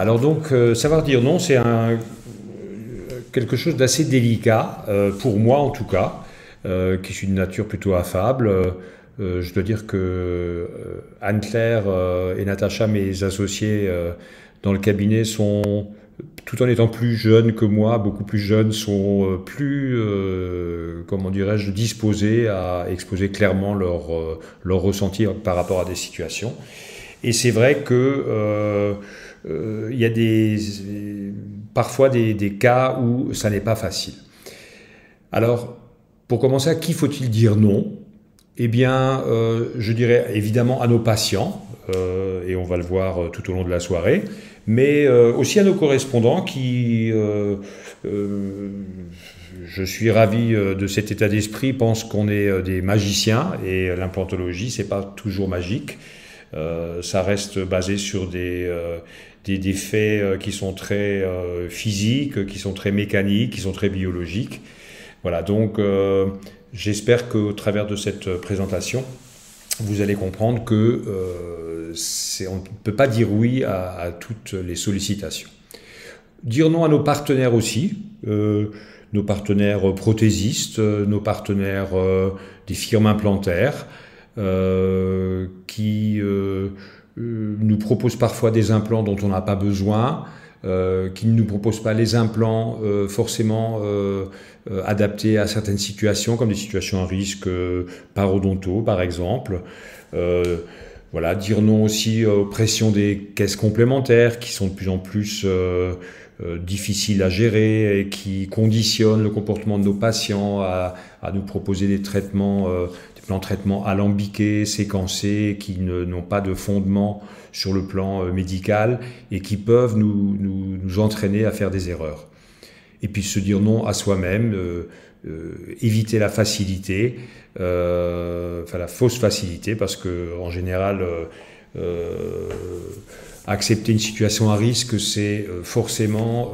alors donc savoir dire non, c'est quelque chose d'assez délicat, pour moi en tout cas, qui suis de nature plutôt affable. Je dois dire que Anne-Claire et Natacha, mes associés dans le cabinet, sont, tout en étant plus jeunes que moi, beaucoup plus jeunes, sont plus, comment dirais-je, disposés à exposer clairement leur ressenti par rapport à des situations. Et c'est vrai que il y a parfois des cas où ça n'est pas facile. Alors, pour commencer, à qui faut-il dire non? Eh bien, je dirais évidemment à nos patients, et on va le voir tout au long de la soirée, mais aussi à nos correspondants qui, je suis ravi de cet état d'esprit, pensent qu'on est des magiciens, et l'implantologie, c'est pas toujours magique. Ça reste basé sur des faits qui sont très physiques, qui sont très mécaniques, qui sont très biologiques. Voilà, donc j'espère qu'au travers de cette présentation, vous allez comprendre que on ne peut pas dire oui à toutes les sollicitations. Dire non à nos partenaires aussi, nos partenaires prothésistes, nos partenaires des firmes implantaires, qui nous proposent parfois des implants dont on n'a pas besoin, qui ne nous proposent pas les implants forcément adaptés à certaines situations, comme des situations à risque parodontaux par exemple. Voilà, dire non aussi aux pressions des caisses complémentaires qui sont de plus en plus difficiles à gérer et qui conditionnent le comportement de nos patients à nous proposer des traitements, des plans de traitement alambiqués, séquencés, qui n'ont pas de fondement sur le plan médical et qui peuvent nous entraîner à faire des erreurs. Et puis se dire non à soi-même, éviter la facilité, enfin la fausse facilité, parce que en général, accepter une situation à risque, c'est forcément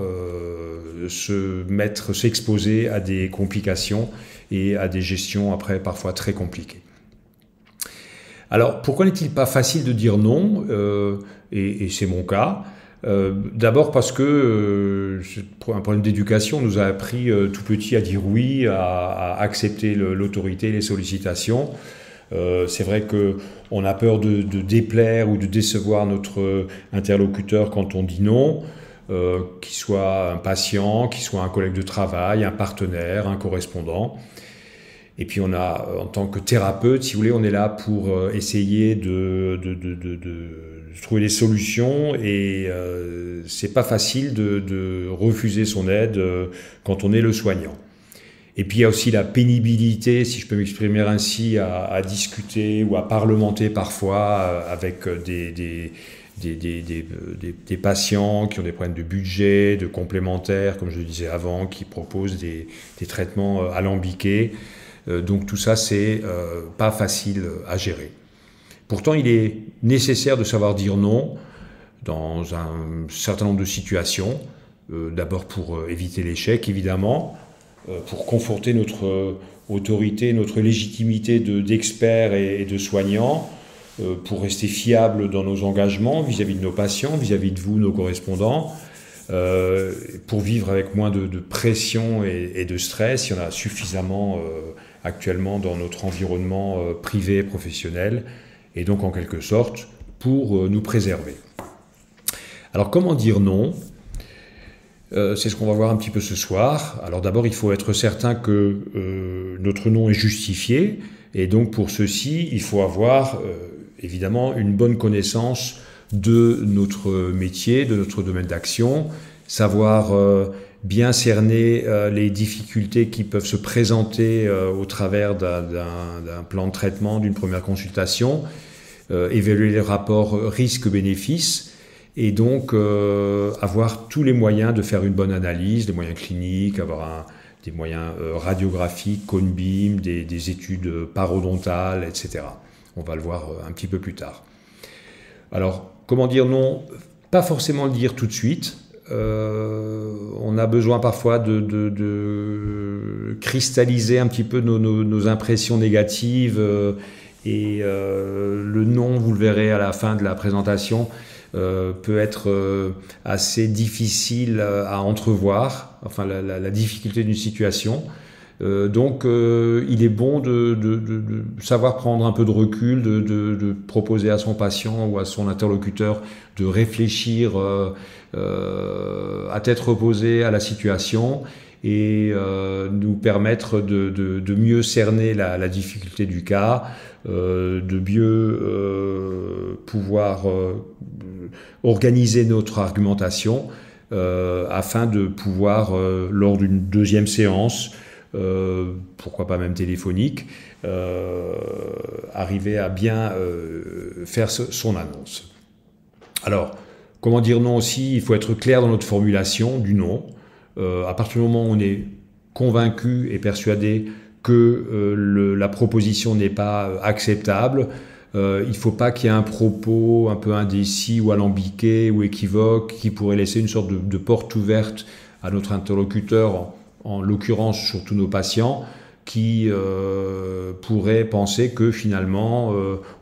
s'exposer à des complications et à des gestions après parfois très compliquées. Alors, pourquoi n'est-il pas facile de dire non, et c'est mon cas? D'abord parce que un problème d'éducation nous a appris tout petit à dire oui, à accepter l'autorité, les sollicitations. C'est vrai qu'on a peur de déplaire ou de décevoir notre interlocuteur quand on dit non, qu'il soit un patient, qu'il soit un collègue de travail, un partenaire, un correspondant. Et puis on a, en tant que thérapeute, si vous voulez, on est là pour essayer de trouver des solutions, et c'est pas facile de refuser son aide quand on est le soignant. Et puis il y a aussi la pénibilité, si je peux m'exprimer ainsi, à discuter ou à parlementer parfois avec des patients qui ont des problèmes de budget, de complémentaires, comme je le disais avant, qui proposent des traitements alambiqués. Donc tout ça, c'est pas facile à gérer. Pourtant, il est nécessaire de savoir dire non dans un certain nombre de situations. D'abord pour éviter l'échec, évidemment, pour conforter notre autorité, notre légitimité d'experts et de soignants, pour rester fiable dans nos engagements vis-à-vis de nos patients, vis-à-vis de vous, nos correspondants, pour vivre avec moins de pression et de stress. Il y en a suffisamment actuellement dans notre environnement privé et professionnel, et donc en quelque sorte pour nous préserver. Alors comment dire non? C'est ce qu'on va voir un petit peu ce soir. Alors d'abord, il faut être certain que notre non est justifié, et donc pour ceci, il faut avoir évidemment une bonne connaissance de notre métier, de notre domaine d'action, savoir bien cerner les difficultés qui peuvent se présenter au travers d'un plan de traitement, d'une première consultation, évaluer les rapports risque-bénéfice, et donc avoir tous les moyens de faire une bonne analyse, des moyens cliniques, avoir des moyens radiographiques, cone beam, des études parodontales, etc. On va le voir un petit peu plus tard. Alors, comment dire non? Pas forcément le dire tout de suite. On a besoin parfois de cristalliser un petit peu nos impressions négatives, et le non, vous le verrez à la fin de la présentation, peut être assez difficile à entrevoir, enfin la difficulté d'une situation. Donc il est bon de savoir prendre un peu de recul, de proposer à son patient ou à son interlocuteur de réfléchir à tête reposée à la situation et nous permettre de mieux cerner la difficulté du cas, de mieux pouvoir organiser notre argumentation afin de pouvoir, lors d'une deuxième séance, pourquoi pas même téléphonique, arriver à bien faire son annonce. Alors, comment dire non aussi? Il faut être clair dans notre formulation du non. À partir du moment où on est convaincu et persuadé que la proposition n'est pas acceptable, il ne faut pas qu'il y ait un propos un peu indécis ou alambiqué ou équivoque qui pourrait laisser une sorte de porte ouverte à notre interlocuteur, en l'occurrence surtout nos patients, qui pourraient penser que finalement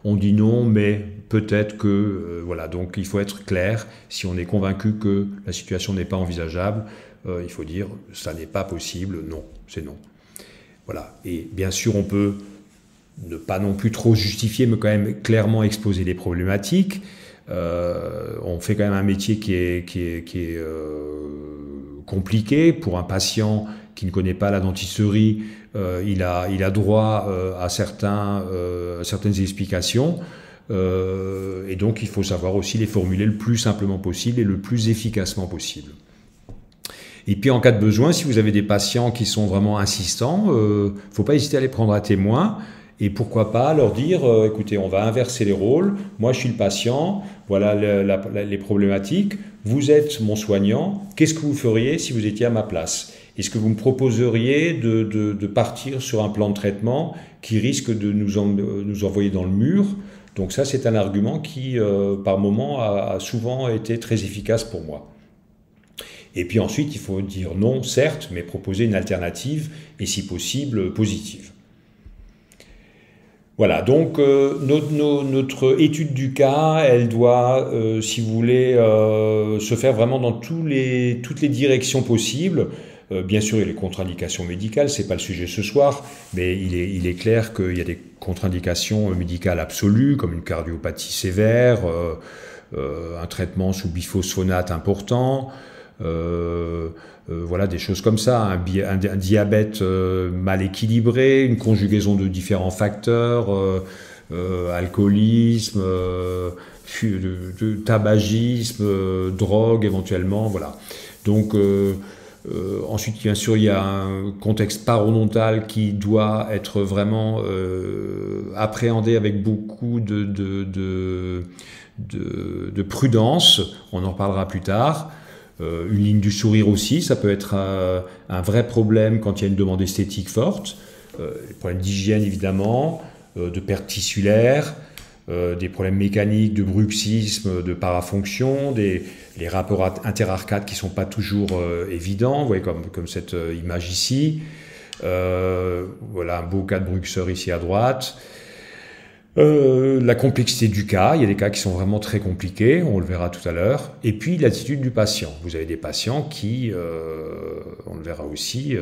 on dit non, mais peut-être que... voilà, donc il faut être clair. Si on est convaincu que la situation n'est pas envisageable, il faut dire ça n'est pas possible, non, c'est non. Voilà, et bien sûr on peut ne pas non plus trop justifier, mais quand même clairement exposer les problématiques. On fait quand même un métier qui est compliqué. Pour un patient qui ne connaît pas la dentisterie, il a droit à certaines explications. Et donc il faut savoir aussi les formuler le plus simplement possible et le plus efficacement possible. Et puis en cas de besoin, si vous avez des patients qui sont vraiment insistants, il ne faut pas hésiter à les prendre à témoin. Et pourquoi pas leur dire, écoutez, on va inverser les rôles, moi je suis le patient, voilà les problématiques, vous êtes mon soignant, qu'est-ce que vous feriez si vous étiez à ma place? Est-ce que vous me proposeriez de partir sur un plan de traitement qui risque de nous envoyer dans le mur? Donc ça, c'est un argument qui, par moment, a souvent été très efficace pour moi. Et puis ensuite, il faut dire non, certes, mais proposer une alternative, et si possible, positive. Voilà, donc notre étude du cas, elle doit, si vous voulez, se faire vraiment dans toutes les directions possibles. Bien sûr, il y a les contre-indications médicales, c'est pas le sujet ce soir, mais il est clair qu'il y a des contre-indications médicales absolues, comme une cardiopathie sévère, un traitement sous biphosphonate important, voilà, des choses comme ça, un diabète mal équilibré, une conjugaison de différents facteurs, alcoolisme, tabagisme, drogue éventuellement, voilà. Donc ensuite, bien sûr, il y a un contexte parodontal qui doit être vraiment appréhendé avec beaucoup de prudence, on en reparlera plus tard. Une ligne du sourire aussi, ça peut être un vrai problème quand il y a une demande esthétique forte. Des problèmes d'hygiène évidemment, de perte tissulaire, des problèmes mécaniques, de bruxisme, de parafonction, les rapports interarcades qui ne sont pas toujours évidents, vous voyez comme cette image ici. Voilà un beau cas de bruxeur ici à droite. La complexité du cas, il y a des cas qui sont vraiment très compliqués, on le verra tout à l'heure, et puis l'attitude du patient. Vous avez des patients qui, on le verra aussi,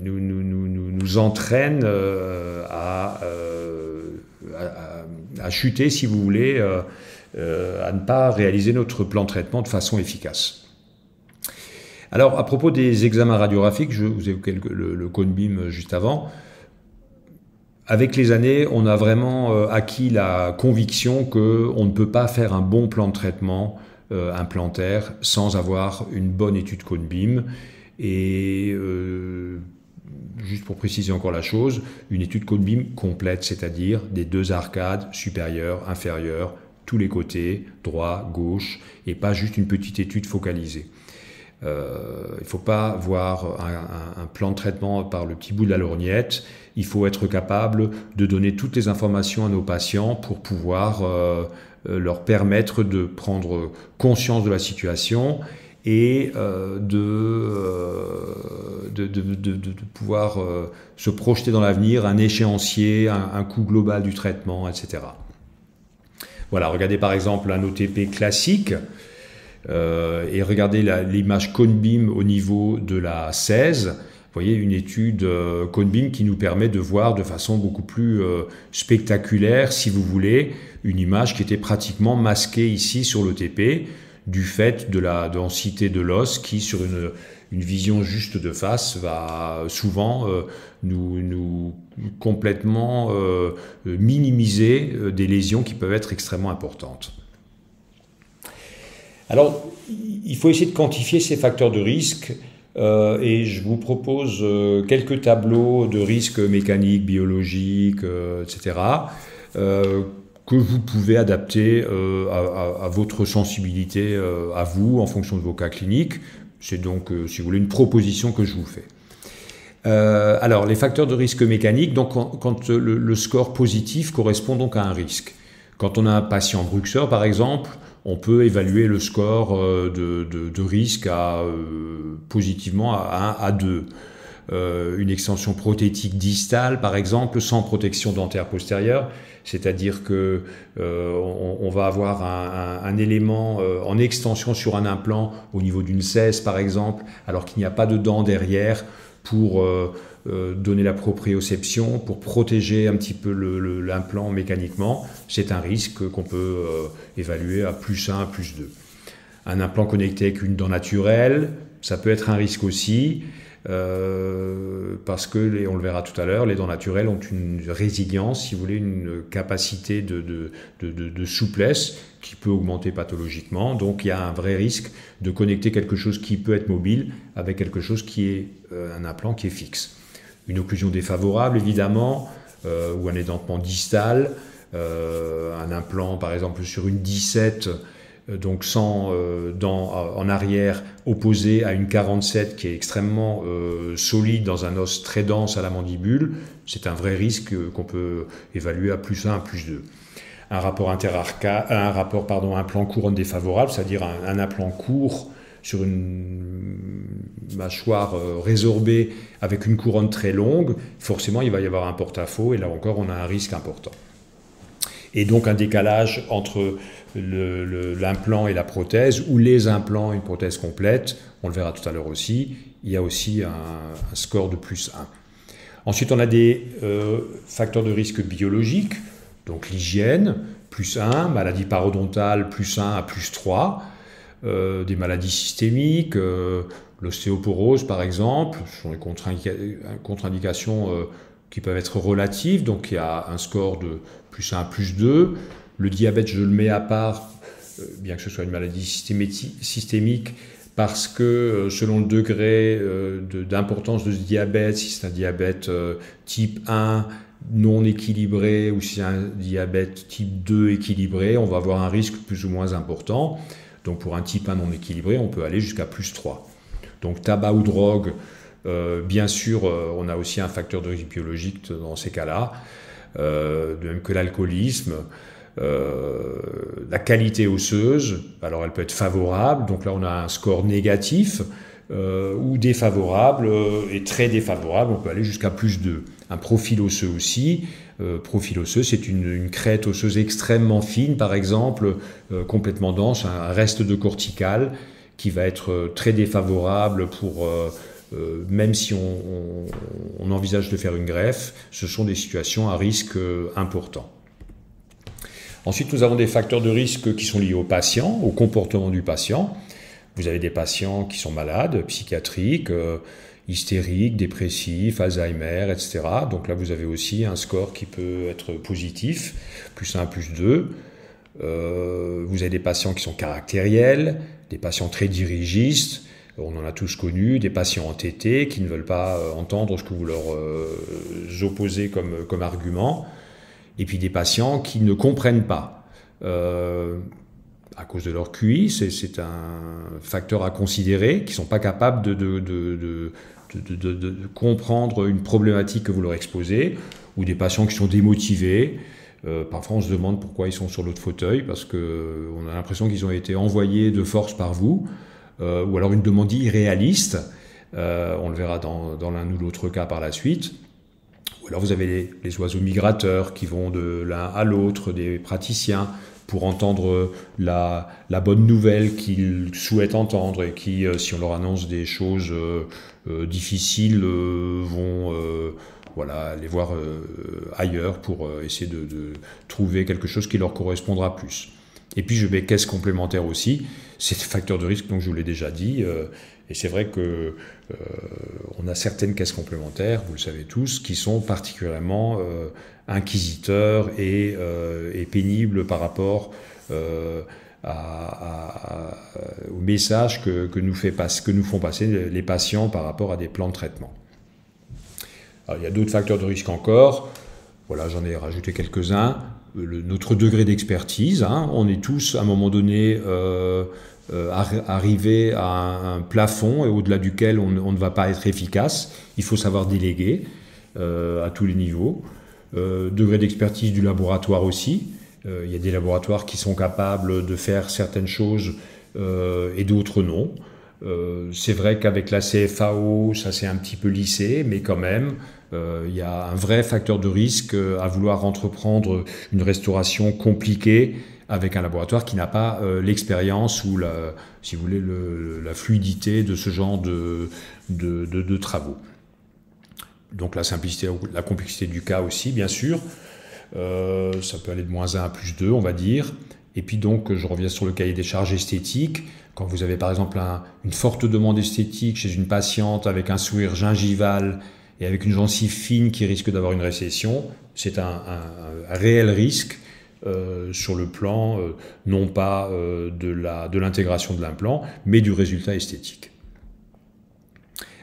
nous entraînent à chuter, si vous voulez, à ne pas réaliser notre plan de traitement de façon efficace. Alors, à propos des examens radiographiques, je vous ai évoqué le cone beam juste avant. Avec les années, on a vraiment acquis la conviction qu'on ne peut pas faire un bon plan de traitement implantaire sans avoir une bonne étude cone beam. Et juste pour préciser encore la chose, une étude cone beam complète, c'est-à-dire des deux arcades supérieures, inférieures, tous les côtés, droit, gauche, et pas juste une petite étude focalisée. Il ne faut pas voir un plan de traitement par le petit bout de la lorgnette. Il faut être capable de donner toutes les informations à nos patients pour pouvoir leur permettre de prendre conscience de la situation et de pouvoir se projeter dans l'avenir, un échéancier, un coût global du traitement, etc. Voilà, regardez par exemple un OTP classique et regardez l'image cone-beam au niveau de la 16. Vous voyez une étude cone-beam qui nous permet de voir de façon beaucoup plus spectaculaire, si vous voulez, une image qui était pratiquement masquée ici sur l'OTP du fait de la densité de l'os qui, sur une vision juste de face, va souvent nous complètement minimiser des lésions qui peuvent être extrêmement importantes. Alors, il faut essayer de quantifier ces facteurs de risque et je vous propose quelques tableaux de risques mécaniques, biologiques, etc., que vous pouvez adapter à votre sensibilité, à vous, en fonction de vos cas cliniques. C'est donc, si vous voulez, une proposition que je vous fais. Alors, les facteurs de risque mécanique, donc quand le score positif correspond donc à un risque. Quand on a un patient bruxeur, par exemple, on peut évaluer le score de risque positivement à 1 à 2. Une extension prothétique distale, par exemple, sans protection dentaire postérieure, c'est-à-dire que on va avoir un élément en extension sur un implant au niveau d'une 16, par exemple, alors qu'il n'y a pas de dent derrière pour donner la proprioception, pour protéger un petit peu l'implant mécaniquement. C'est un risque qu'on peut évaluer à +1 à +2. Un implant connecté avec une dent naturelle, ça peut être un risque aussi, parce que, on le verra tout à l'heure, les dents naturelles ont une résilience, si vous voulez, une capacité de souplesse qui peut augmenter pathologiquement. Donc il y a un vrai risque de connecter quelque chose qui peut être mobile avec quelque chose qui est un implant qui est fixe. Une occlusion défavorable, évidemment, ou un édentement distal, un implant, par exemple, sur une 17, donc sans dents en arrière, opposé à une 47 qui est extrêmement solide dans un os très dense à la mandibule, c'est un vrai risque qu'on peut évaluer à +1 à +2. Un rapport implant couronne défavorable, c'est-à-dire un implant court sur une mâchoire résorbée avec une couronne très longue, forcément il va y avoir un porte-à-faux et là encore on a un risque important. Et donc un décalage entre l'implant et la prothèse, ou les implants et une prothèse complète, on le verra tout à l'heure aussi, il y a aussi un score de +1. Ensuite on a des facteurs de risque biologiques, donc l'hygiène, +1, maladie parodontale, +1 à +3, des maladies systémiques, l'ostéoporose par exemple, ce sont des contre-indications qui peuvent être relatives, donc il y a un score de +1 à +2. Le diabète, je le mets à part, bien que ce soit une maladie systémique, parce que selon le degré d'importance de ce diabète, si c'est un diabète type 1 non équilibré ou si c'est un diabète type 2 équilibré, on va avoir un risque plus ou moins important. Donc pour un type 1 non équilibré, on peut aller jusqu'à +3. Donc tabac ou drogue, bien sûr, on a aussi un facteur de risque biologique dans ces cas-là, de même que l'alcoolisme. La qualité osseuse, alors elle peut être favorable, donc là on a un score négatif, ou défavorable et très défavorable, on peut aller jusqu'à +2. Un profil osseux aussi, profil osseux c'est une crête osseuse extrêmement fine par exemple, complètement dense, un reste de cortical qui va être très défavorable pour, même si on envisage de faire une greffe, ce sont des situations à risque important. Ensuite, nous avons des facteurs de risque qui sont liés au patient, au comportement du patient. Vous avez des patients qui sont malades, psychiatriques, hystériques, dépressifs, Alzheimer, etc. Donc là, vous avez aussi un score qui peut être positif, +1, +2. Vous avez des patients qui sont caractériels, des patients très dirigistes, on en a tous connu, des patients entêtés qui ne veulent pas entendre ce que vous leur opposez comme argument. Et puis des patients qui ne comprennent pas à cause de leur QI, c'est un facteur à considérer, qui ne sont pas capables de comprendre une problématique que vous leur exposez, ou des patients qui sont démotivés. Parfois on se demande pourquoi ils sont sur l'autre fauteuil, parce qu'on a l'impression qu'ils ont été envoyés de force par vous, ou alors une demande irréaliste, on le verra dans l'un ou l'autre cas par la suite. Ou alors vous avez les oiseaux migrateurs qui vont de l'un à l'autre, des praticiens, pour entendre la bonne nouvelle qu'ils souhaitent entendre et qui, si on leur annonce des choses difficiles, vont voilà, les voir ailleurs pour essayer de trouver quelque chose qui leur correspondra plus. Et puis je mets caisse complémentaire aussi, c'est des facteurs de risque, donc je vous l'ai déjà dit, et c'est vrai que on a certaines caisses complémentaires, vous le savez tous, qui sont particulièrement inquisiteurs et pénibles par rapport au message que nous font passer les patients par rapport à des plans de traitement. Alors, il y a d'autres facteurs de risque encore, voilà, j'en ai rajouté quelques-uns. Notre degré d'expertise, hein, on est tous à un moment donné arrivés à un plafond et au-delà duquel on ne va pas être efficace. Il faut savoir déléguer à tous les niveaux. Degré d'expertise du laboratoire aussi. Il y a des laboratoires qui sont capables de faire certaines choses et d'autres non. C'est vrai qu'avec la CFAO, ça s'est un petit peu lissé, mais quand même, il y a un vrai facteur de risque à vouloir entreprendre une restauration compliquée avec un laboratoire qui n'a pas l'expérience ou si vous voulez, la fluidité de ce genre de travaux. Donc la simplicité, la complexité du cas aussi, bien sûr. Ça peut aller de -1 à +2, on va dire. Et puis donc, je reviens sur le cahier des charges esthétiques. Quand vous avez par exemple une forte demande esthétique chez une patiente avec un sourire gingival et avec une gencive fine qui risque d'avoir une récession, c'est un réel risque sur le plan, non pas de l'intégration de l'implant, mais du résultat esthétique.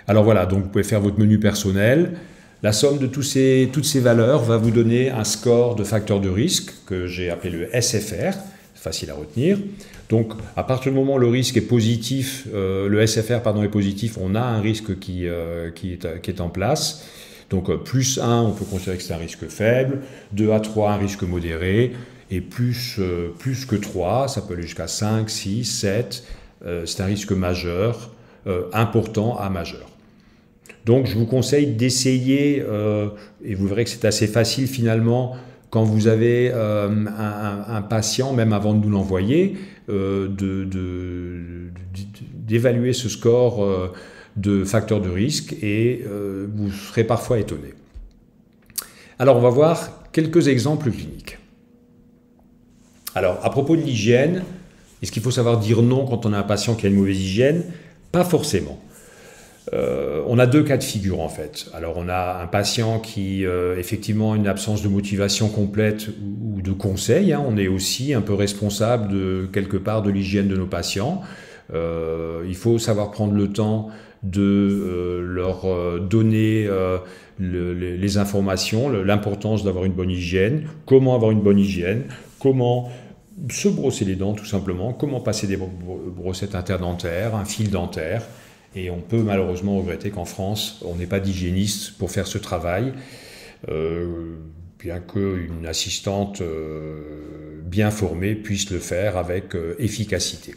Alors voilà, donc vous pouvez faire votre menu personnel. La somme de toutes ces valeurs va vous donner un score de facteur de risque que j'ai appelé le SFR, facile à retenir. Donc à partir du moment où le risque est positif, le SFR pardon, est positif, on a un risque qui est en place. Donc +1, on peut considérer que c'est un risque faible, 2 à 3, un risque modéré, et plus que 3, ça peut aller jusqu'à 5, 6, 7, c'est un risque majeur, important à majeur. Donc je vous conseille d'essayer, et vous verrez que c'est assez facile finalement, quand vous avez un patient, même avant de nous l'envoyer, d'évaluer ce score de facteur de risque et vous serez parfois étonné. Alors on va voir quelques exemples cliniques. Alors à propos de l'hygiène, est-ce qu'il faut savoir dire non quand on a un patient qui a une mauvaise hygiène? Pas forcément. On a deux cas de figure en fait. Alors on a un patient qui effectivement a une absence de motivation complète ou de conseil. Hein. On est aussi un peu responsable de quelque part de l'hygiène de nos patients. Il faut savoir prendre le temps de leur donner les informations, l'importance d'avoir une bonne hygiène, comment avoir une bonne hygiène, comment se brosser les dents tout simplement, comment passer des brossettes interdentaires, un fil dentaire. Et on peut malheureusement regretter qu'en France, on n'ait pas d'hygiéniste pour faire ce travail, bien qu'une assistante bien formée puisse le faire avec efficacité.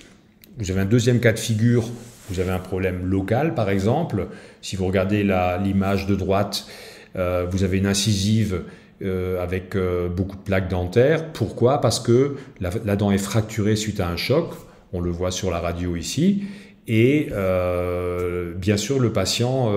Vous avez un deuxième cas de figure, vous avez un problème local par exemple. Si vous regardez l'image de droite, vous avez une incisive avec beaucoup de plaques dentaires. Pourquoi? Parce que la dent est fracturée suite à un choc, on le voit sur la radio ici. Et bien sûr, le patient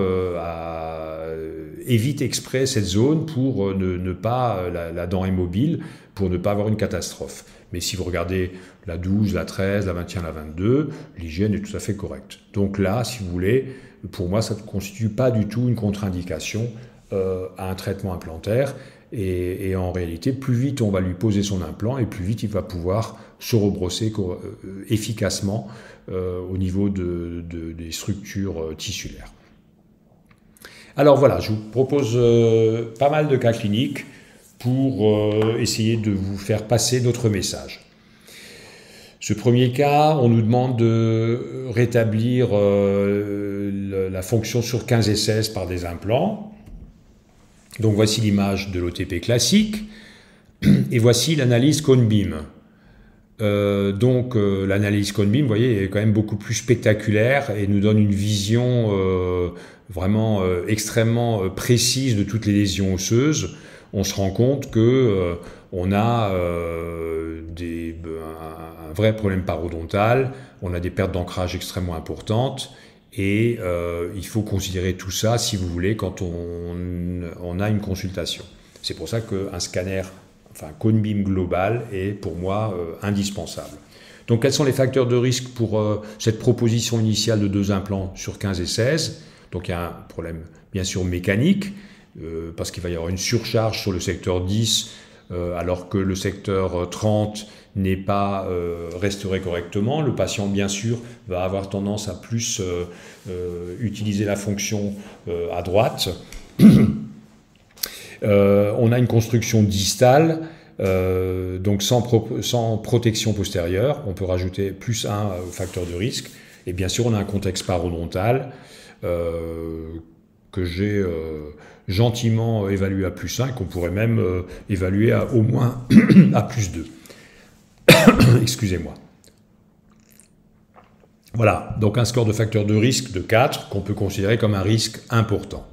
évite exprès cette zone pour ne pas, la dent est mobile, pour ne pas avoir une catastrophe. Mais si vous regardez la 12, la 13, la 21, la 22, l'hygiène est tout à fait correcte. Donc là, si vous voulez, pour moi, ça ne constitue pas du tout une contre-indication à un traitement implantaire. Et en réalité, plus vite on va lui poser son implant et plus vite il va pouvoir se rebrosser efficacement au niveau des structures tissulaires. Alors voilà, je vous propose pas mal de cas cliniques pour essayer de vous faire passer d'autres messages. Ce premier cas, on nous demande de rétablir la fonction sur 15 et 16 par des implants. Donc voici l'image de l'OTP classique et voici l'analyse Cone-Beam. L'analyse Cone-Beam, vous voyez, est quand même beaucoup plus spectaculaire et nous donne une vision vraiment extrêmement précise de toutes les lésions osseuses. On se rend compte que on a un vrai problème parodontal, on a des pertes d'ancrage extrêmement importantes, et il faut considérer tout ça, si vous voulez, quand on a une consultation. C'est pour ça qu'un scanner, enfin cone beam global, est pour moi indispensable. Donc quels sont les facteurs de risque pour cette proposition initiale de 2 implants sur 15 et 16? Donc il y a un problème bien sûr mécanique, parce qu'il va y avoir une surcharge sur le secteur 10, alors que le secteur 30 n'est pas restauré correctement. Le patient, bien sûr, va avoir tendance à plus utiliser la fonction à droite. On a une construction distale, donc sans protection postérieure. On peut rajouter +1 au facteur de risque. Et bien sûr, on a un contexte parodontal que j'ai gentiment évalué à +1, qu'on pourrait même évaluer à au moins à +2. Excusez-moi. Voilà, donc un score de facteur de risque de 4 qu'on peut considérer comme un risque important.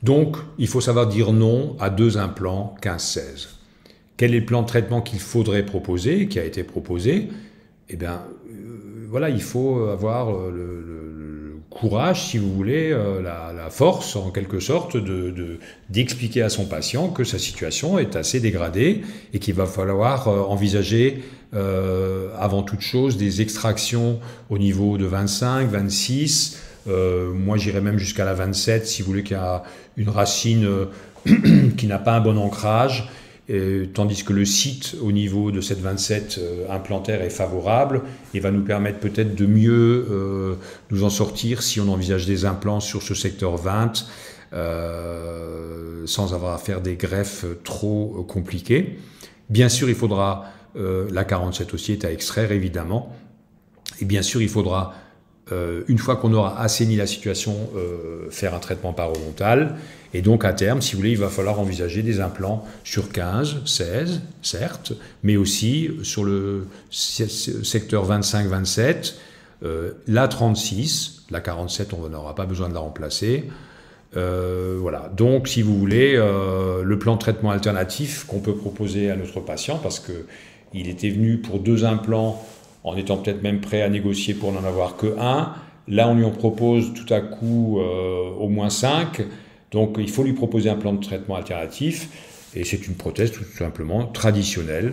Donc, il faut savoir dire non à 2 implants 15-16. Quel est le plan de traitement qu'il faudrait proposer, qui a été proposé? Eh bien, voilà, il faut avoir le courage, si vous voulez, la force, en quelque sorte, d'expliquer à son patient que sa situation est assez dégradée et qu'il va falloir envisager, avant toute chose, des extractions au niveau de 25, 26. Moi, j'irais même jusqu'à la 27, si vous voulez, qu'il y a une racine qui n'a pas un bon ancrage, tandis que le site au niveau de cette 27 implantaire est favorable et va nous permettre peut-être de mieux nous en sortir si on envisage des implants sur ce secteur 20 sans avoir à faire des greffes trop compliquées. Bien sûr, il faudra, la 47 aussi est à extraire évidemment, et bien sûr il faudra, une fois qu'on aura assaini la situation, faire un traitement parodontal. Et donc, à terme, si vous voulez, il va falloir envisager des implants sur 15, 16, certes, mais aussi sur le secteur 25, 27, la 36, la 47, on n'aura pas besoin de la remplacer. Voilà. Donc, si vous voulez, le plan de traitement alternatif qu'on peut proposer à notre patient, parce qu'il était venu pour 2 implants, en étant peut-être même prêt à négocier pour n'en avoir que 1. Là, on lui en propose tout à coup au moins 5. Donc, il faut lui proposer un plan de traitement alternatif. Et c'est une prothèse tout simplement traditionnelle.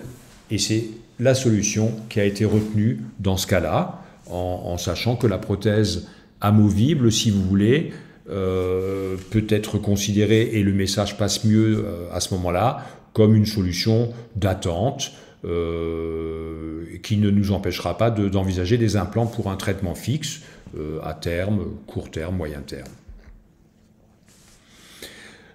Et c'est la solution qui a été retenue dans ce cas-là, en sachant que la prothèse amovible, si vous voulez, peut être considérée, et le message passe mieux à ce moment-là, comme une solution d'attente, qui ne nous empêchera pas d'envisager des implants pour un traitement fixe à terme, court terme, moyen terme.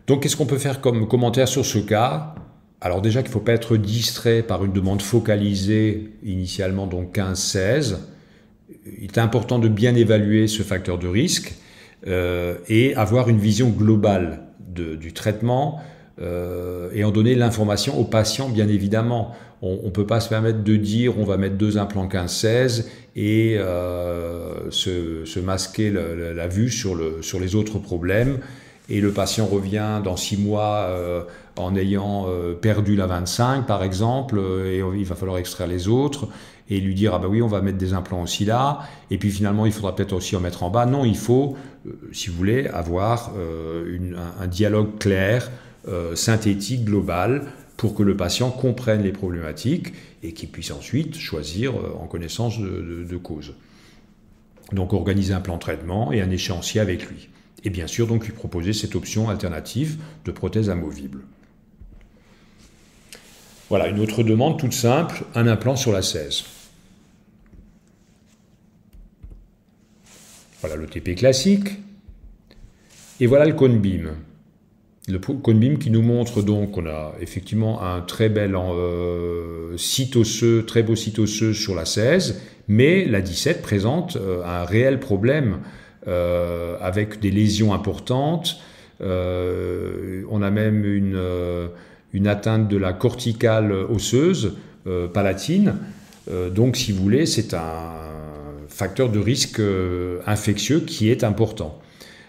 Donc, qu'est-ce qu'on peut faire comme commentaire sur ce cas? Alors déjà qu'il ne faut pas être distrait par une demande focalisée, initialement donc 15-16. Il est important de bien évaluer ce facteur de risque et avoir une vision globale du traitement, et en donner l'information aux patients, bien évidemment. On ne peut pas se permettre de dire on va mettre 2 implants 15-16 et se masquer la vue sur les autres problèmes. Et le patient revient dans 6 mois en ayant perdu la 25, par exemple, et il va falloir extraire les autres, et lui dire « Ah ben oui, on va mettre des implants aussi là, et puis finalement, il faudra peut-être aussi en mettre en bas. » Non, il faut, si vous voulez, avoir un dialogue clair, synthétique, global, pour que le patient comprenne les problématiques et qu'il puisse ensuite choisir en connaissance de cause. Donc organiser un plan de traitement et un échéancier avec lui. Et bien sûr, donc lui proposer cette option alternative de prothèse amovible. Voilà, une autre demande toute simple, un implant sur la 16. Voilà le TP classique. Et voilà le cone beam. Le cone beam qui nous montre donc qu'on a effectivement un très bel site osseux, très beau site osseux sur la 16, mais la 17 présente un réel problème avec des lésions importantes. On a même une atteinte de la corticale osseuse palatine. Donc, si vous voulez, c'est un facteur de risque infectieux qui est important.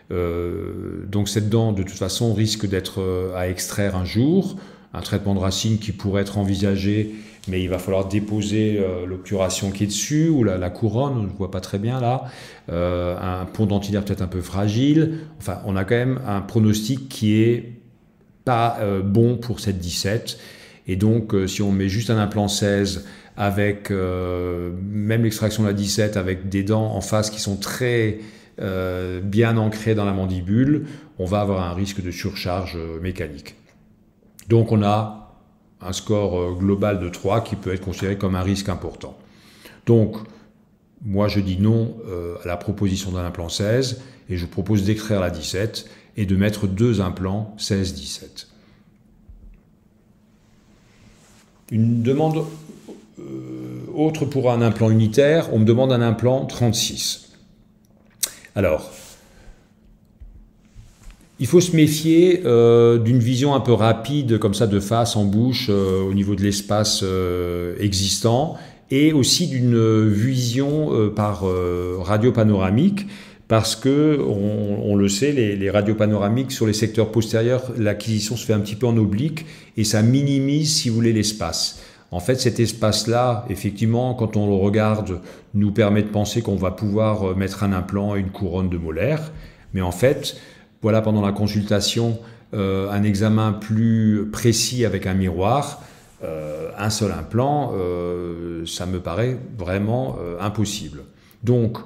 Donc cette dent, de toute façon, risque d'être à extraire un jour. un traitement de racine qui pourrait être envisagé, mais il va falloir déposer l'obturation qui est dessus, ou la couronne, on ne voit pas très bien là, un pont dentillaire peut-être un peu fragile. Enfin, on a quand même un pronostic qui est pas bon pour cette 17. Et donc, si on met juste un implant 16 avec même l'extraction de la 17 avec des dents en face qui sont très bien ancrées dans la mandibule, on va avoir un risque de surcharge mécanique. Donc, on a un score global de 3 qui peut être considéré comme un risque important. Donc, moi, je dis non à la proposition d'un implant 16 et je propose d'extraire la 17 et de mettre 2 implants 16-17. Une demande autre pour un implant unitaire, on me demande un implant 36. Alors, il faut se méfier d'une vision un peu rapide, comme ça, de face en bouche, au niveau de l'espace existant, et aussi d'une vision par radio panoramique, parce que, on le sait, les radios panoramiques sur les secteurs postérieurs, l'acquisition se fait un petit peu en oblique, et ça minimise, si vous voulez, l'espace. En fait, cet espace-là, effectivement, quand on le regarde, nous permet de penser qu'on va pouvoir mettre un implant et une couronne de molaires, mais en fait, voilà, pendant la consultation, un examen plus précis avec un miroir, un seul implant, ça me paraît vraiment impossible. Donc,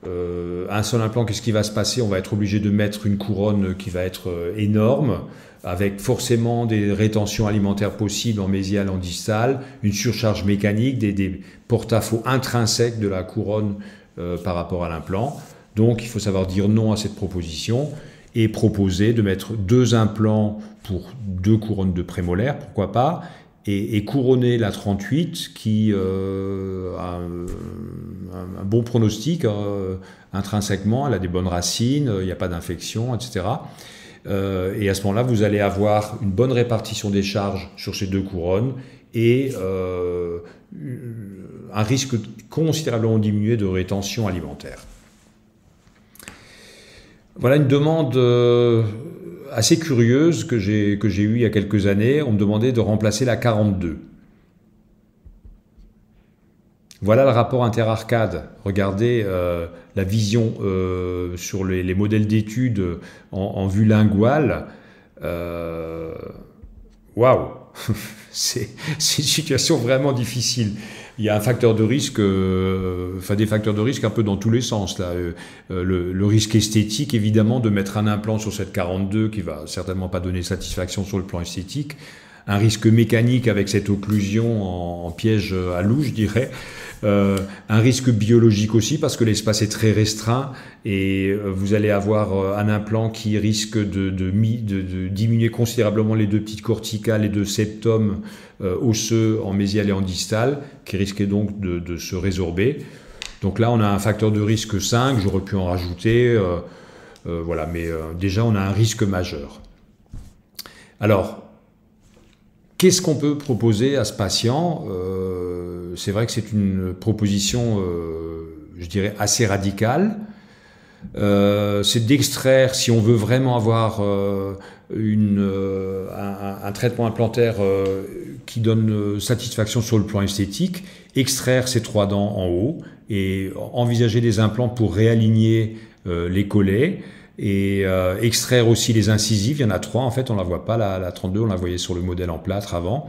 un seul implant, qu'est-ce qui va se passer? On va être obligé de mettre une couronne qui va être énorme, avec forcément des rétentions alimentaires possibles en mésial, en distal, une surcharge mécanique, des porte-à-faux intrinsèques de la couronne par rapport à l'implant. Donc, il faut savoir dire non à cette proposition et proposer de mettre 2 implants pour 2 couronnes de prémolaires, pourquoi pas, et couronner la 38 qui a un bon pronostic intrinsèquement, elle a des bonnes racines, il n'y a pas d'infection, etc. Et à ce moment-là, vous allez avoir une bonne répartition des charges sur ces 2 couronnes et un risque considérablement diminué de rétention alimentaire. Voilà une demande assez curieuse que j'ai eue il y a quelques années. On me demandait de remplacer la 42. Voilà le rapport interarcade. Regardez la vision sur les modèles d'études en vue linguale. Waouh, c'est une situation vraiment difficile. Il y a un facteur de risque, enfin des facteurs de risque un peu dans tous les sens là. Le risque esthétique, évidemment, de mettre un implant sur cette 42 qui va certainement pas donner satisfaction sur le plan esthétique. Un risque mécanique avec cette occlusion en piège à loup, je dirais. Un risque biologique aussi parce que l'espace est très restreint et vous allez avoir un implant qui risque de diminuer considérablement les 2 petites corticales et 2 septum osseux en mésial et en distal qui risquaient donc de se résorber. Donc là on a un facteur de risque 5, j'aurais pu en rajouter, voilà, mais déjà on a un risque majeur. Alors, qu'est-ce qu'on peut proposer à ce patient? C'est vrai que c'est une proposition, je dirais, assez radicale. C'est d'extraire, si on veut vraiment avoir un traitement implantaire qui donne satisfaction sur le plan esthétique, extraire ces 3 dents en haut et envisager des implants pour réaligner les collets. Et extraire aussi les incisives, il y en a 3 en fait, on ne la voit pas, la 32, on la voyait sur le modèle en plâtre avant.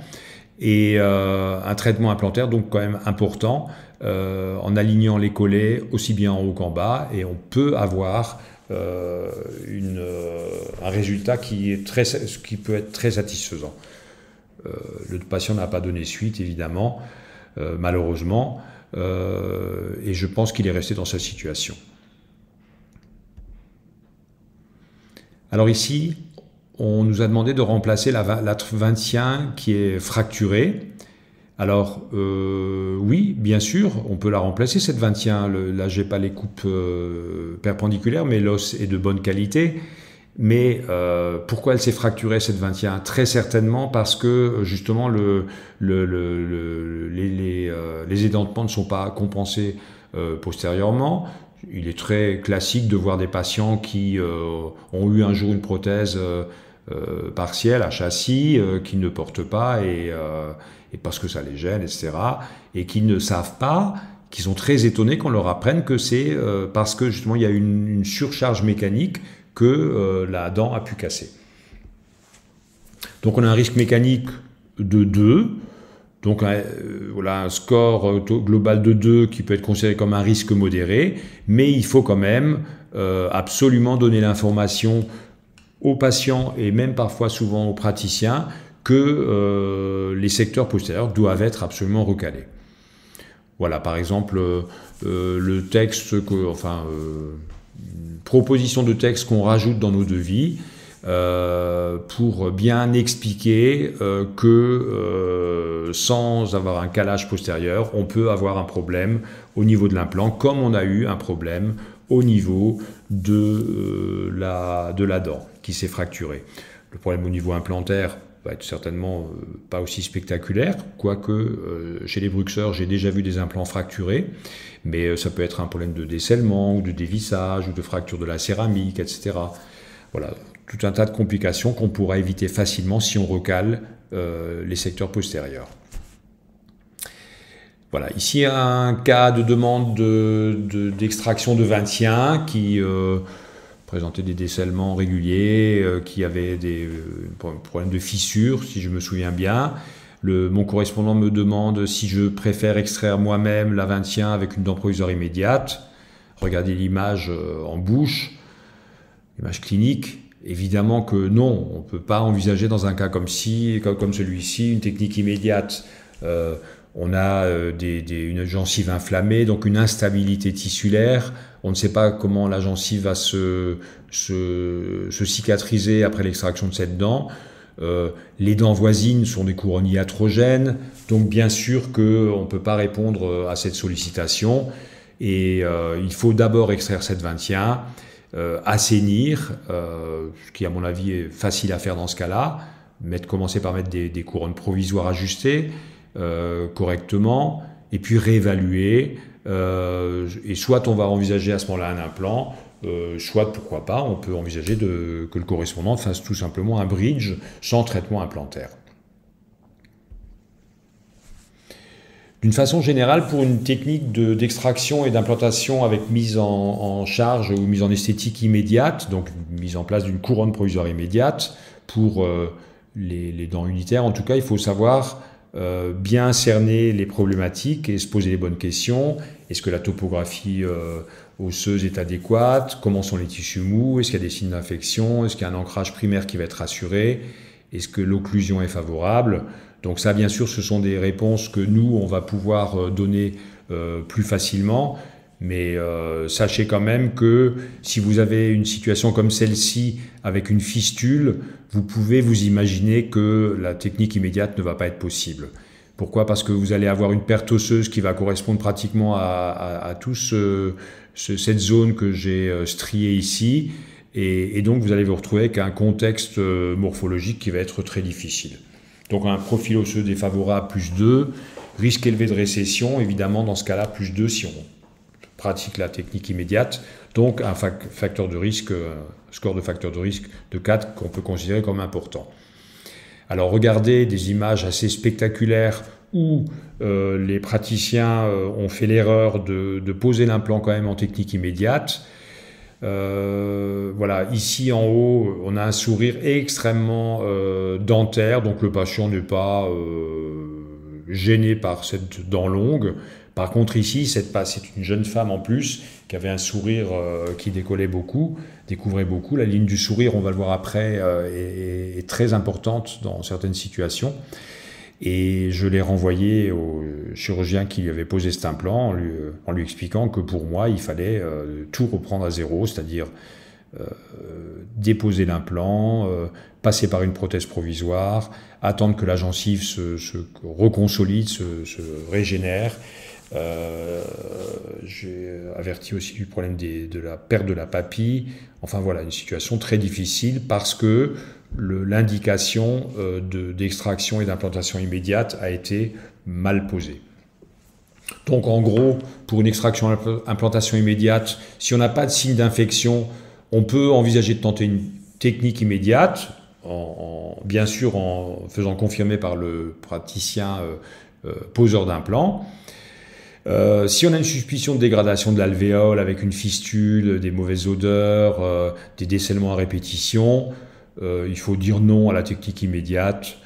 Et un traitement implantaire donc quand même important, en alignant les collets aussi bien en haut qu'en bas, et on peut avoir un résultat qui peut être très satisfaisant. Le patient n'a pas donné suite évidemment, malheureusement, et je pense qu'il est resté dans sa situation. Alors ici, on nous a demandé de remplacer la 21 qui est fracturée. Alors oui, bien sûr, on peut la remplacer cette 21. Là, j'ai pas les coupes perpendiculaires, mais l'os est de bonne qualité. Mais pourquoi elle s'est fracturée cette 21? Très certainement parce que justement les édentements ne sont pas compensés postérieurement. Il est très classique de voir des patients qui ont eu un jour une prothèse partiels à châssis qu'ils ne portent pas et parce que ça les gêne, etc. Et qu'ils ne savent pas, qu'ils sont très étonnés qu'on leur apprenne que c'est parce que justement il y a une surcharge mécanique que la dent a pu casser. Donc on a un risque mécanique de 2, donc voilà, un score global de 2 qui peut être considéré comme un risque modéré, mais il faut quand même absolument donner l'information aux patients et même parfois souvent aux praticiens que les secteurs postérieurs doivent être absolument recalés. Voilà, par exemple, le texte, une proposition de texte qu'on rajoute dans nos devis pour bien expliquer que sans avoir un calage postérieur, on peut avoir un problème au niveau de l'implant, comme on a eu un problème au niveau de la dent qui s'est fracturée. Le problème au niveau implantaire va être certainement pas aussi spectaculaire, quoique chez les bruxeurs, j'ai déjà vu des implants fracturés, mais ça peut être un problème de décèlement ou de dévissage ou de fracture de la céramique, etc. Voilà, tout un tas de complications qu'on pourra éviter facilement si on recale les secteurs postérieurs. Voilà, ici un cas de demande d'extraction de Vintien qui présentait des décèlements réguliers, qui avait des problèmes de fissures, si je me souviens bien. Mon correspondant me demande si je préfère extraire moi-même la Vintien avec une dent provisoire immédiate. Regardez l'image en bouche, l'image clinique. Évidemment que non, on ne peut pas envisager dans un cas comme celui-ci une technique immédiate. On a une gencive inflammée, donc une instabilité tissulaire. On ne sait pas comment la gencive va se cicatriser après l'extraction de cette dent. Les dents voisines sont des couronnes iatrogènes, donc bien sûr qu'on ne peut pas répondre à cette sollicitation. Et il faut d'abord extraire cette Vintien, assainir, ce qui à mon avis est facile à faire dans ce cas-là, commencer par mettre des couronnes provisoires ajustées, correctement, et puis réévaluer, et soit on va envisager à ce moment-là un implant, soit pourquoi pas, on peut envisager que le correspondant fasse tout simplement un bridge sans traitement implantaire. D'une façon générale, pour une technique d'extraction et d'implantation avec mise en charge ou mise en esthétique immédiate, donc mise en place d'une couronne provisoire immédiate, pour les dents unitaires en tout cas, il faut savoir bien cerner les problématiques et se poser les bonnes questions. Est-ce que la topographie osseuse est adéquate? Comment sont les tissus mous? Est-ce qu'il y a des signes d'infection? Est-ce qu'il y a un ancrage primaire qui va être assuré? Est-ce que l'occlusion est favorable? Donc ça, bien sûr, ce sont des réponses que nous, on va pouvoir donner plus facilement. Mais sachez quand même que si vous avez une situation comme celle-ci avec une fistule, vous pouvez vous imaginer que la technique immédiate ne va pas être possible. Pourquoi? Parce que vous allez avoir une perte osseuse qui va correspondre pratiquement à toute cette zone que j'ai striée ici. Et donc vous allez vous retrouver avec un contexte morphologique qui va être très difficile. Donc un profil osseux défavorable, plus 2, risque élevé de récession, évidemment dans ce cas-là, plus 2 si on pratique la technique immédiate, donc un facteur de risque, score de facteur de risque de 4 qu'on peut considérer comme important. Alors regardez des images assez spectaculaires où les praticiens ont fait l'erreur de poser l'implant quand même en technique immédiate. Voilà, ici en haut, on a un sourire extrêmement dentaire, donc le patient n'est pas gêné par cette dent longue. Par contre ici, c'est une jeune femme en plus qui avait un sourire qui découvrait beaucoup. La ligne du sourire, on va le voir après, est très importante dans certaines situations. Et je l'ai renvoyé au chirurgien qui lui avait posé cet implant en lui expliquant que pour moi, il fallait tout reprendre à zéro, c'est-à-dire déposer l'implant, passer par une prothèse provisoire, attendre que la gencive se reconsolide, se régénère. J'ai averti aussi du problème de la perte de la papille. Enfin voilà, une situation très difficile parce que l'indication d'extraction et d'implantation immédiate a été mal posée. Donc en gros, pour une extraction-implantation immédiate, si on n'a pas de signe d'infection, on peut envisager de tenter une technique immédiate, bien sûr en faisant confirmer par le praticien poseur d'implant. Si on a une suspicion de dégradation de l'alvéole avec une fistule, des mauvaises odeurs, des décellements à répétition, il faut dire non à la technique immédiate.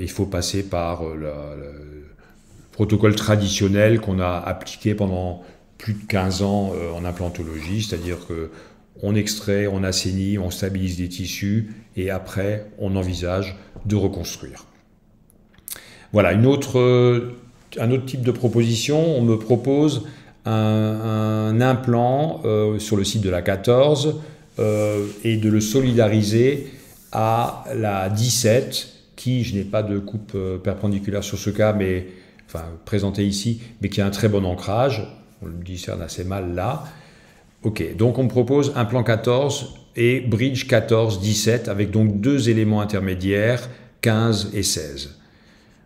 Il faut passer par le protocole traditionnel qu'on a appliqué pendant plus de 15 ans en implantologie, c'est-à-dire qu'on extrait, on assainit, on stabilise des tissus et après on envisage de reconstruire. Voilà, un autre type de proposition, on me propose un implant sur le site de la 14 et de le solidariser à la 17 qui, je n'ai pas de coupe perpendiculaire sur ce cas, mais enfin présenté ici, mais qui a un très bon ancrage. On le discerne assez mal là. Ok, donc on me propose un plan 14 et bridge 14-17 avec donc deux éléments intermédiaires, 15 et 16.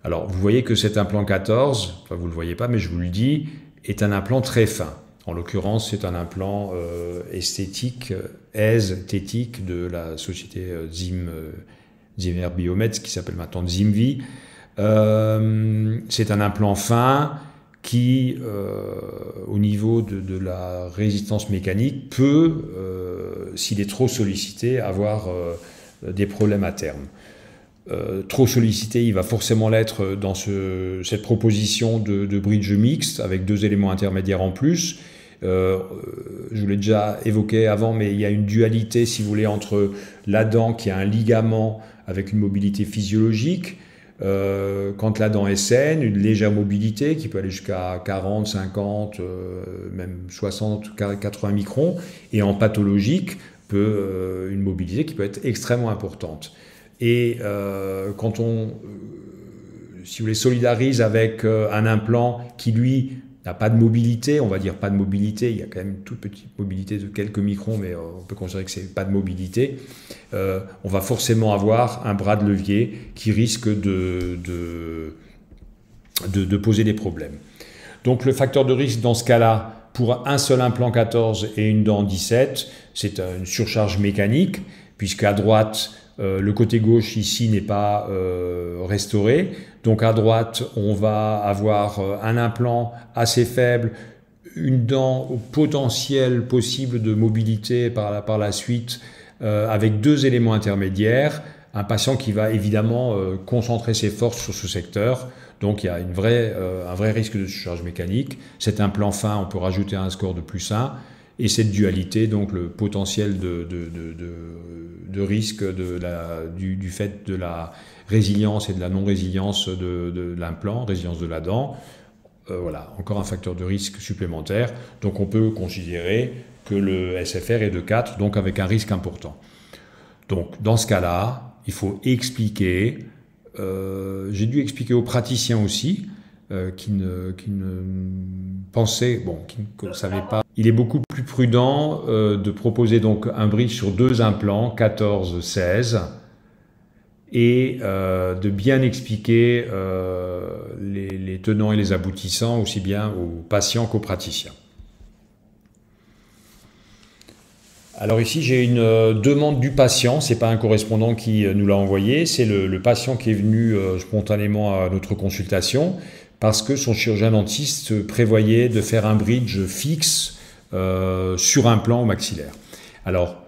Alors vous voyez que cet implant 14, enfin vous ne le voyez pas mais je vous le dis, est un implant très fin. En l'occurrence c'est un implant esthétique, esthétique de la société Zimmer Biomet qui s'appelle maintenant Zimvi. C'est un implant fin qui, au niveau de la résistance mécanique, peut, s'il est trop sollicité, avoir des problèmes à terme. Trop sollicité, il va forcément l'être dans cette proposition de bridge mixte avec deux éléments intermédiaires en plus. Je vous l'ai déjà évoqué avant, mais il y a une dualité, si vous voulez, entre la dent qui a un ligament avec une mobilité physiologique, quand la dent est saine, une légère mobilité qui peut aller jusqu'à 40, 50, même 60, 80 microns, et en pathologique, une mobilité qui peut être extrêmement importante. Et quand on, si vous les solidarise avec un implant qui, lui, n'a pas de mobilité, on va dire pas de mobilité, il y a quand même une toute petite mobilité de quelques microns, mais on peut considérer que c'est pas de mobilité, on va forcément avoir un bras de levier qui risque de poser des problèmes. Donc le facteur de risque dans ce cas-là, pour un seul implant 14 et une dent 17, c'est une surcharge mécanique, puisqu'à droite, le côté gauche ici n'est pas restauré. Donc à droite, on va avoir un implant assez faible, une dent au potentiel possible de mobilité par la suite, avec deux éléments intermédiaires. Un patient qui va évidemment concentrer ses forces sur ce secteur. Donc il y a un vrai risque de surcharge mécanique. Cet implant fin, on peut rajouter un score de +1. Et cette dualité, donc le potentiel de risque du fait de la résilience et de la non-résilience de l'implant, résilience de la dent, voilà, encore un facteur de risque supplémentaire. Donc on peut considérer que le SFR est de 4, donc avec un risque important. Donc dans ce cas-là, il faut expliquer, j'ai dû expliquer aux praticiens aussi, qui ne pensaient, bon, qui ne savaient pas. Il est beaucoup plus prudent de proposer donc un bridge sur deux implants, 14-16, et de bien expliquer les tenants et les aboutissants aussi bien aux patients qu'aux praticiens. Alors ici, j'ai une demande du patient, ce n'est pas un correspondant qui nous l'a envoyé, c'est le patient qui est venu spontanément à notre consultation parce que son chirurgien dentiste prévoyait de faire un bridge fixe sur un plan au maxillaire. Alors,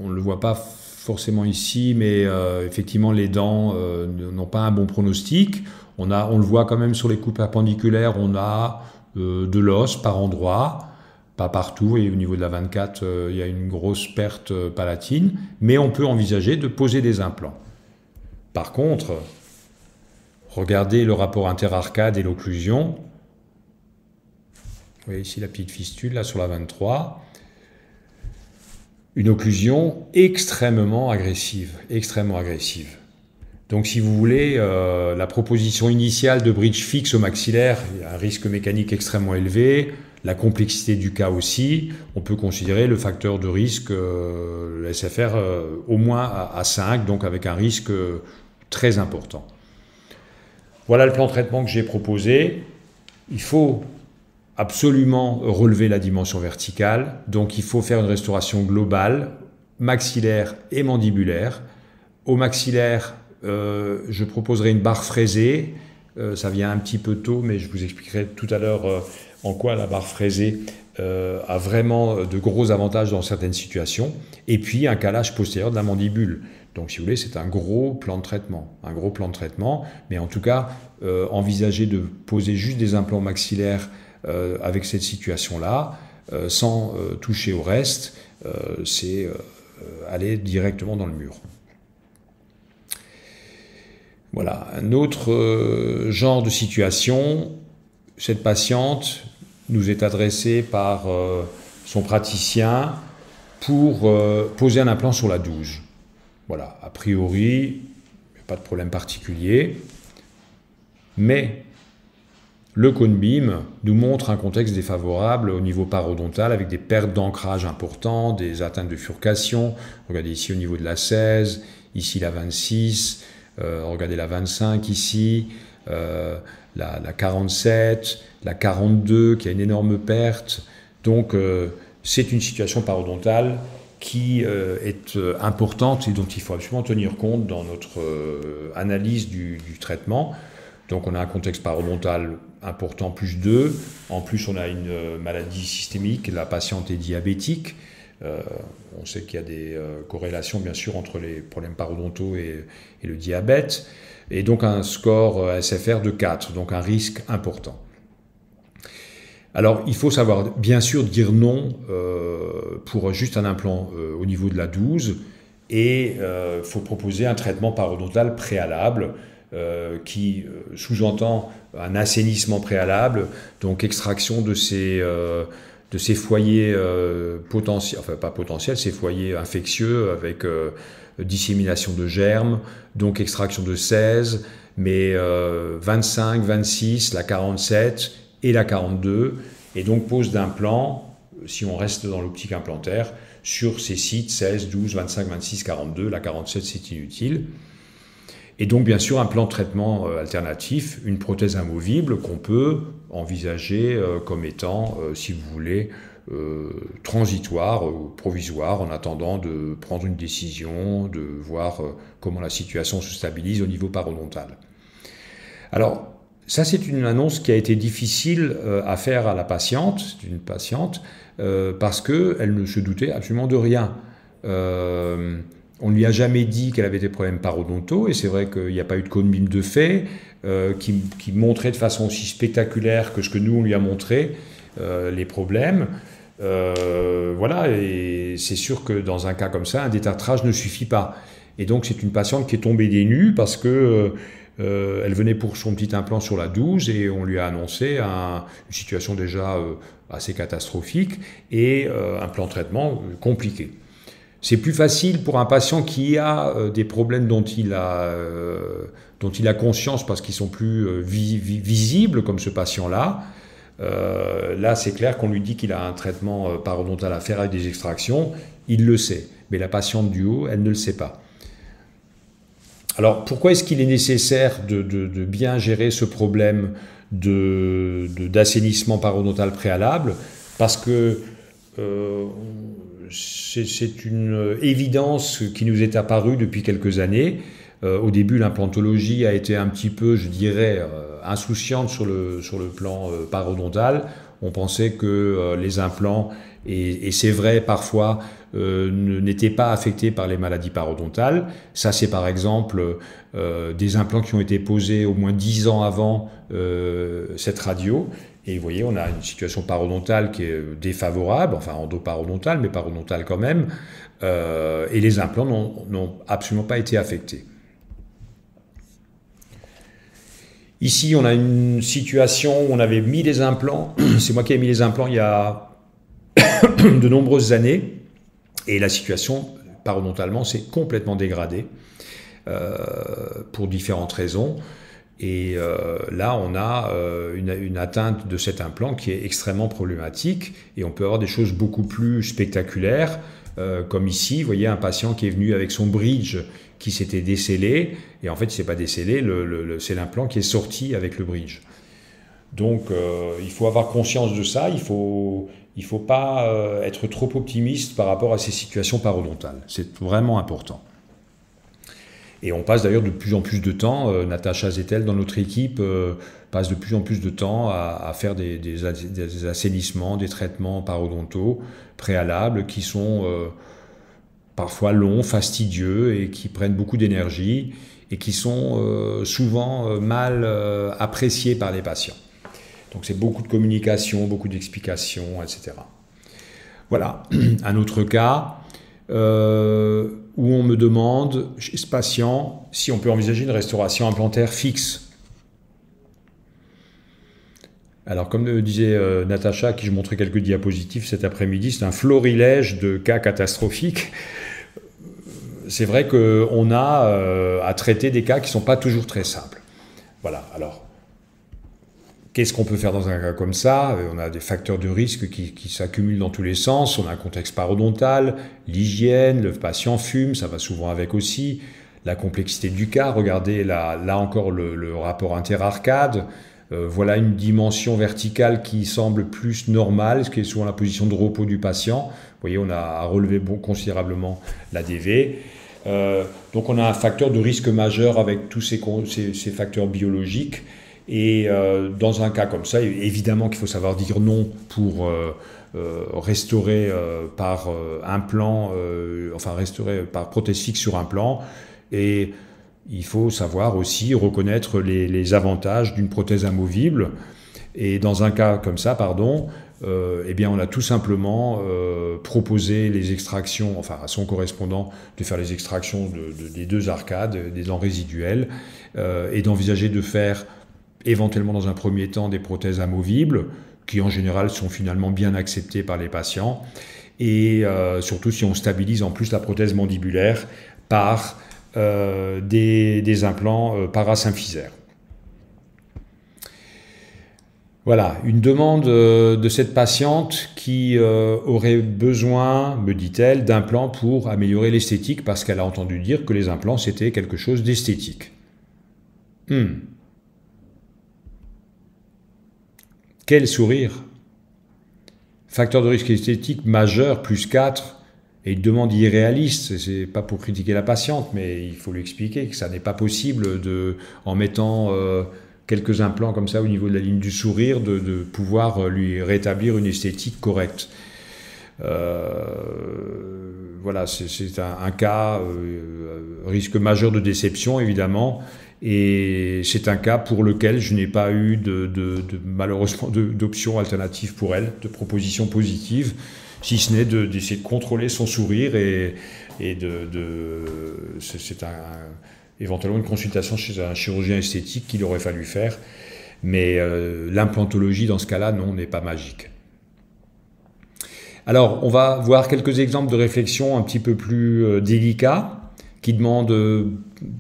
on ne le voit pas forcément ici, mais effectivement, les dents n'ont pas un bon pronostic. On le voit quand même sur les coupes perpendiculaires, on a de l'os par endroit, pas partout, et au niveau de la 24, il y a une grosse perte palatine, mais on peut envisager de poser des implants. Par contre, regardez le rapport interarcade et l'occlusion. Vous voyez ici la petite fistule, là sur la 23. Une occlusion extrêmement agressive, extrêmement agressive. Donc si vous voulez, la proposition initiale de bridge fixe au maxillaire, il y a un risque mécanique extrêmement élevé, la complexité du cas aussi, on peut considérer le facteur de risque, le SFR, au moins à 5, donc avec un risque très important. Voilà le plan de traitement que j'ai proposé. Il faut absolument relever la dimension verticale, donc il faut faire une restauration globale, maxillaire et mandibulaire. Au maxillaire, je proposerai une barre fraisée. Ça vient un petit peu tôt, mais je vous expliquerai tout à l'heure en quoi la barre fraisée a vraiment de gros avantages dans certaines situations. Et puis un calage postérieur de la mandibule. Donc si vous voulez, c'est un gros plan de traitement. Un gros plan de traitement, mais en tout cas, envisager de poser juste des implants maxillaires avec cette situation-là, sans toucher au reste, c'est aller directement dans le mur. Voilà, un autre genre de situation, cette patiente nous est adressée par son praticien pour poser un implant sur la 12. Voilà, a priori, il n'y a pas de problème particulier, mais le cône BIM nous montre un contexte défavorable au niveau parodontal avec des pertes d'ancrage importantes, des atteintes de furcation. Regardez ici au niveau de la 16, ici la 26, regardez la 25 ici, la 47, la 42 qui a une énorme perte. Donc c'est une situation parodontale qui est importante et dont il faut absolument tenir compte dans notre analyse du traitement. Donc on a un contexte parodontal important plus 2, en plus on a une maladie systémique, la patiente est diabétique, on sait qu'il y a des corrélations bien sûr entre les problèmes parodontaux et le diabète, et donc un score SFR de 4, donc un risque important. Alors il faut savoir bien sûr dire non pour juste un implant au niveau de la 12, et il faut proposer un traitement parodontal préalable, qui sous-entend un assainissement préalable, donc extraction de ces foyers potentiels, enfin pas potentiels, ces foyers infectieux avec dissémination de germes, donc extraction de 16, mais 25, 26, la 47 et la 42, et donc pose d'implants, si on reste dans l'optique implantaire, sur ces sites 16, 12, 25, 26, 42, la 47 c'est inutile. Et donc, bien sûr, un plan de traitement alternatif, une prothèse amovible qu'on peut envisager comme étant, si vous voulez, transitoire ou provisoire, en attendant de prendre une décision, de voir comment la situation se stabilise au niveau parodontal. Alors, ça, c'est une annonce qui a été difficile à faire à la patiente, c'est une patiente, parce qu'elle ne se doutait absolument de rien. On ne lui a jamais dit qu'elle avait des problèmes parodontaux, et c'est vrai qu'il n'y a pas eu de cône BIM de fait qui montrait de façon aussi spectaculaire que ce que nous on lui a montré les problèmes. Voilà, et c'est sûr que dans un cas comme ça, un détartrage ne suffit pas. Et donc c'est une patiente qui est tombée des nues parce que elle venait pour son petit implant sur la 12 et on lui a annoncé une situation déjà assez catastrophique et un plan de traitement compliqué. C'est plus facile pour un patient qui a des problèmes dont il a conscience parce qu'ils sont plus visibles, comme ce patient-là. Là, c'est clair qu'on lui dit qu'il a un traitement parodontal à faire avec des extractions, il le sait. Mais la patiente du haut, elle ne le sait pas. Alors, pourquoi est-ce qu'il est nécessaire de bien gérer ce problème d'assainissement parodontal préalable? Parce que c'est une évidence qui nous est apparue depuis quelques années. Au début, l'implantologie a été un petit peu, je dirais, insouciante sur le plan parodontal. On pensait que les implants, et c'est vrai parfois, n'étaient pas affectés par les maladies parodontales. Ça, c'est par exemple des implants qui ont été posés au moins 10 ans avant cette radio. Et vous voyez, on a une situation parodontale qui est défavorable, enfin endopparodontale, mais parodontale quand même, et les implants n'ont absolument pas été affectés. Ici, on a une situation où on avait mis des implants, c'est moi qui ai mis les implants il y a de nombreuses années, et la situation parodontalement s'est complètement dégradée pour différentes raisons. Et là, on a une atteinte de cet implant qui est extrêmement problématique et on peut avoir des choses beaucoup plus spectaculaires, comme ici, vous voyez un patient qui est venu avec son bridge qui s'était décellé et en fait, il ne s'est pas décellé, c'est l'implant qui est sorti avec le bridge. Donc, il faut avoir conscience de ça, il faut il ne faut pas être trop optimiste par rapport à ces situations parodontales. C'est vraiment important. Et on passe d'ailleurs de plus en plus de temps, Natacha Zettel dans notre équipe passe de plus en plus de temps à faire des assainissements, des traitements parodontaux préalables qui sont parfois longs, fastidieux et qui prennent beaucoup d'énergie et qui sont souvent mal appréciés par les patients. Donc c'est beaucoup de communication, beaucoup d'explications, etc. Voilà, un autre cas où on me demande, chez ce patient, si on peut envisager une restauration implantaire fixe. Alors comme le disait Natacha, à qui je montrais quelques diapositives cet après-midi, c'est un florilège de cas catastrophiques. C'est vrai qu'on a à traiter des cas qui ne sont pas toujours très simples. Voilà, alors, qu'est-ce qu'on peut faire dans un cas comme ça? On a des facteurs de risque qui s'accumulent dans tous les sens. On a un contexte parodontal, l'hygiène, le patient fume, ça va souvent avec aussi. La complexité du cas, regardez là encore le rapport interarcade. Voilà une dimension verticale qui semble plus normale, ce qui est souvent la position de repos du patient. Vous voyez, on a relevé considérablement l'ADV. Donc on a un facteur de risque majeur avec tous ces facteurs biologiques. Et dans un cas comme ça, évidemment qu'il faut savoir dire non pour restaurer par implant, enfin restaurer par prothèse fixe sur implant. Et il faut savoir aussi reconnaître les avantages d'une prothèse amovible. Et dans un cas comme ça, eh bien on a tout simplement proposé les extractions, enfin à son correspondant, de faire les extractions des deux arcades, des dents résiduelles, et d'envisager de faire éventuellement dans un premier temps des prothèses amovibles, qui en général sont finalement bien acceptées par les patients, et surtout si on stabilise en plus la prothèse mandibulaire par des implants parasymphysaires. Voilà, une demande de cette patiente qui aurait besoin, me dit-elle, d'implants pour améliorer l'esthétique, parce qu'elle a entendu dire que les implants c'était quelque chose d'esthétique. Quel sourire! Facteur de risque esthétique majeur, plus 4, et une demande irréaliste. C'est pas pour critiquer la patiente, mais il faut lui expliquer que ça n'est pas possible en mettant quelques implants comme ça au niveau de la ligne du sourire, de pouvoir lui rétablir une esthétique correcte. Voilà, c'est un cas, risque majeur de déception évidemment, et c'est un cas pour lequel je n'ai pas eu malheureusement d'option alternative pour elle, de proposition positive, si ce n'est d'essayer de contrôler son sourire c'est éventuellement une consultation chez un chirurgien esthétique qu'il aurait fallu faire, mais l'implantologie dans ce cas-là, non, n'est pas magique. Alors, on va voir quelques exemples de réflexion un petit peu plus délicats, qui demandent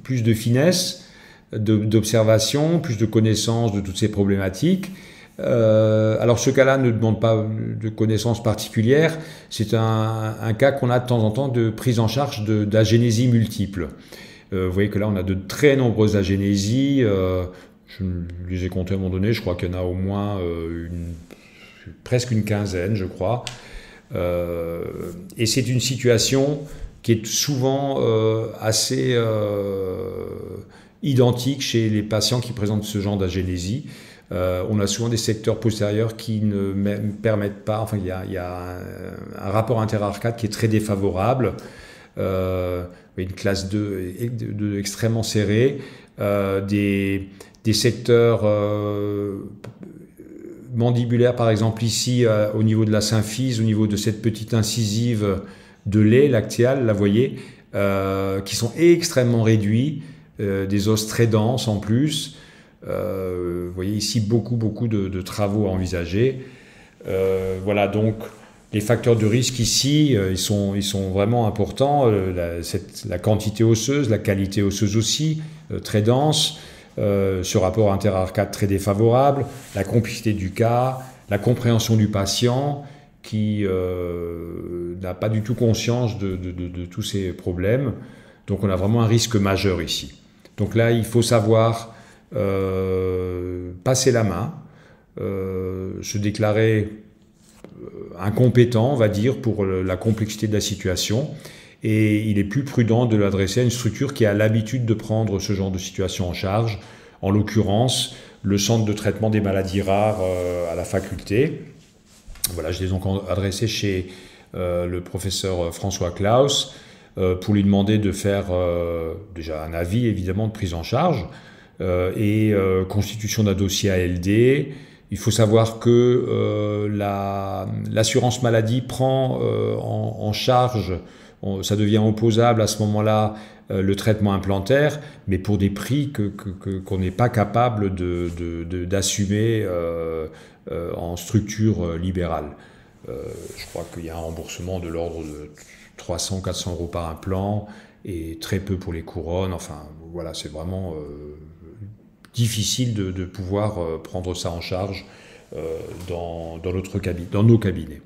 plus de finesse, d'observation, plus de connaissance de toutes ces problématiques. Alors ce cas-là ne demande pas de connaissances particulières, c'est un cas qu'on a de temps en temps de prise en charge d'agénésie multiple. Vous voyez que là on a de très nombreuses agénésies, je les ai comptées à un moment donné, je crois qu'il y en a au moins presque une quinzaine je crois, et c'est une situation qui est souvent assez identique chez les patients qui présentent ce genre d'agénésie. On a souvent des secteurs postérieurs qui ne permettent pas, enfin il y a un rapport interarcade qui est très défavorable, une classe 2 extrêmement serrée, des secteurs mandibulaires par exemple ici au niveau de la symphyse, au niveau de cette petite incisive de lait lactéal, là vous voyez, qui sont extrêmement réduits, des os très denses en plus. Vous voyez ici beaucoup de travaux à envisager. Voilà, donc les facteurs de risque ici, ils sont vraiment importants. La quantité osseuse, la qualité osseuse aussi, très dense. Ce rapport interarcade très défavorable, la complexité du cas, la compréhension du patient qui n'a pas du tout conscience de tous ces problèmes. Donc on a vraiment un risque majeur ici. Donc là, il faut savoir passer la main, se déclarer incompétent, on va dire, pour la complexité de la situation. Et il est plus prudent de l'adresser à une structure qui a l'habitude de prendre ce genre de situation en charge, en l'occurrence le centre de traitement des maladies rares à la faculté. Voilà, je l'ai donc adressé chez le professeur François Claus pour lui demander de faire déjà un avis évidemment de prise en charge et constitution d'un dossier ALD. Il faut savoir que l'assurance maladie prend en charge, ça devient opposable à ce moment-là, le traitement implantaire, mais pour des prix qu'on n'est pas capable d'assumer en structure libérale. Je crois qu'il y a un remboursement de l'ordre de 300-400 € par implant et très peu pour les couronnes. Enfin, voilà, c'est vraiment difficile de pouvoir prendre ça en charge dans nos cabinets.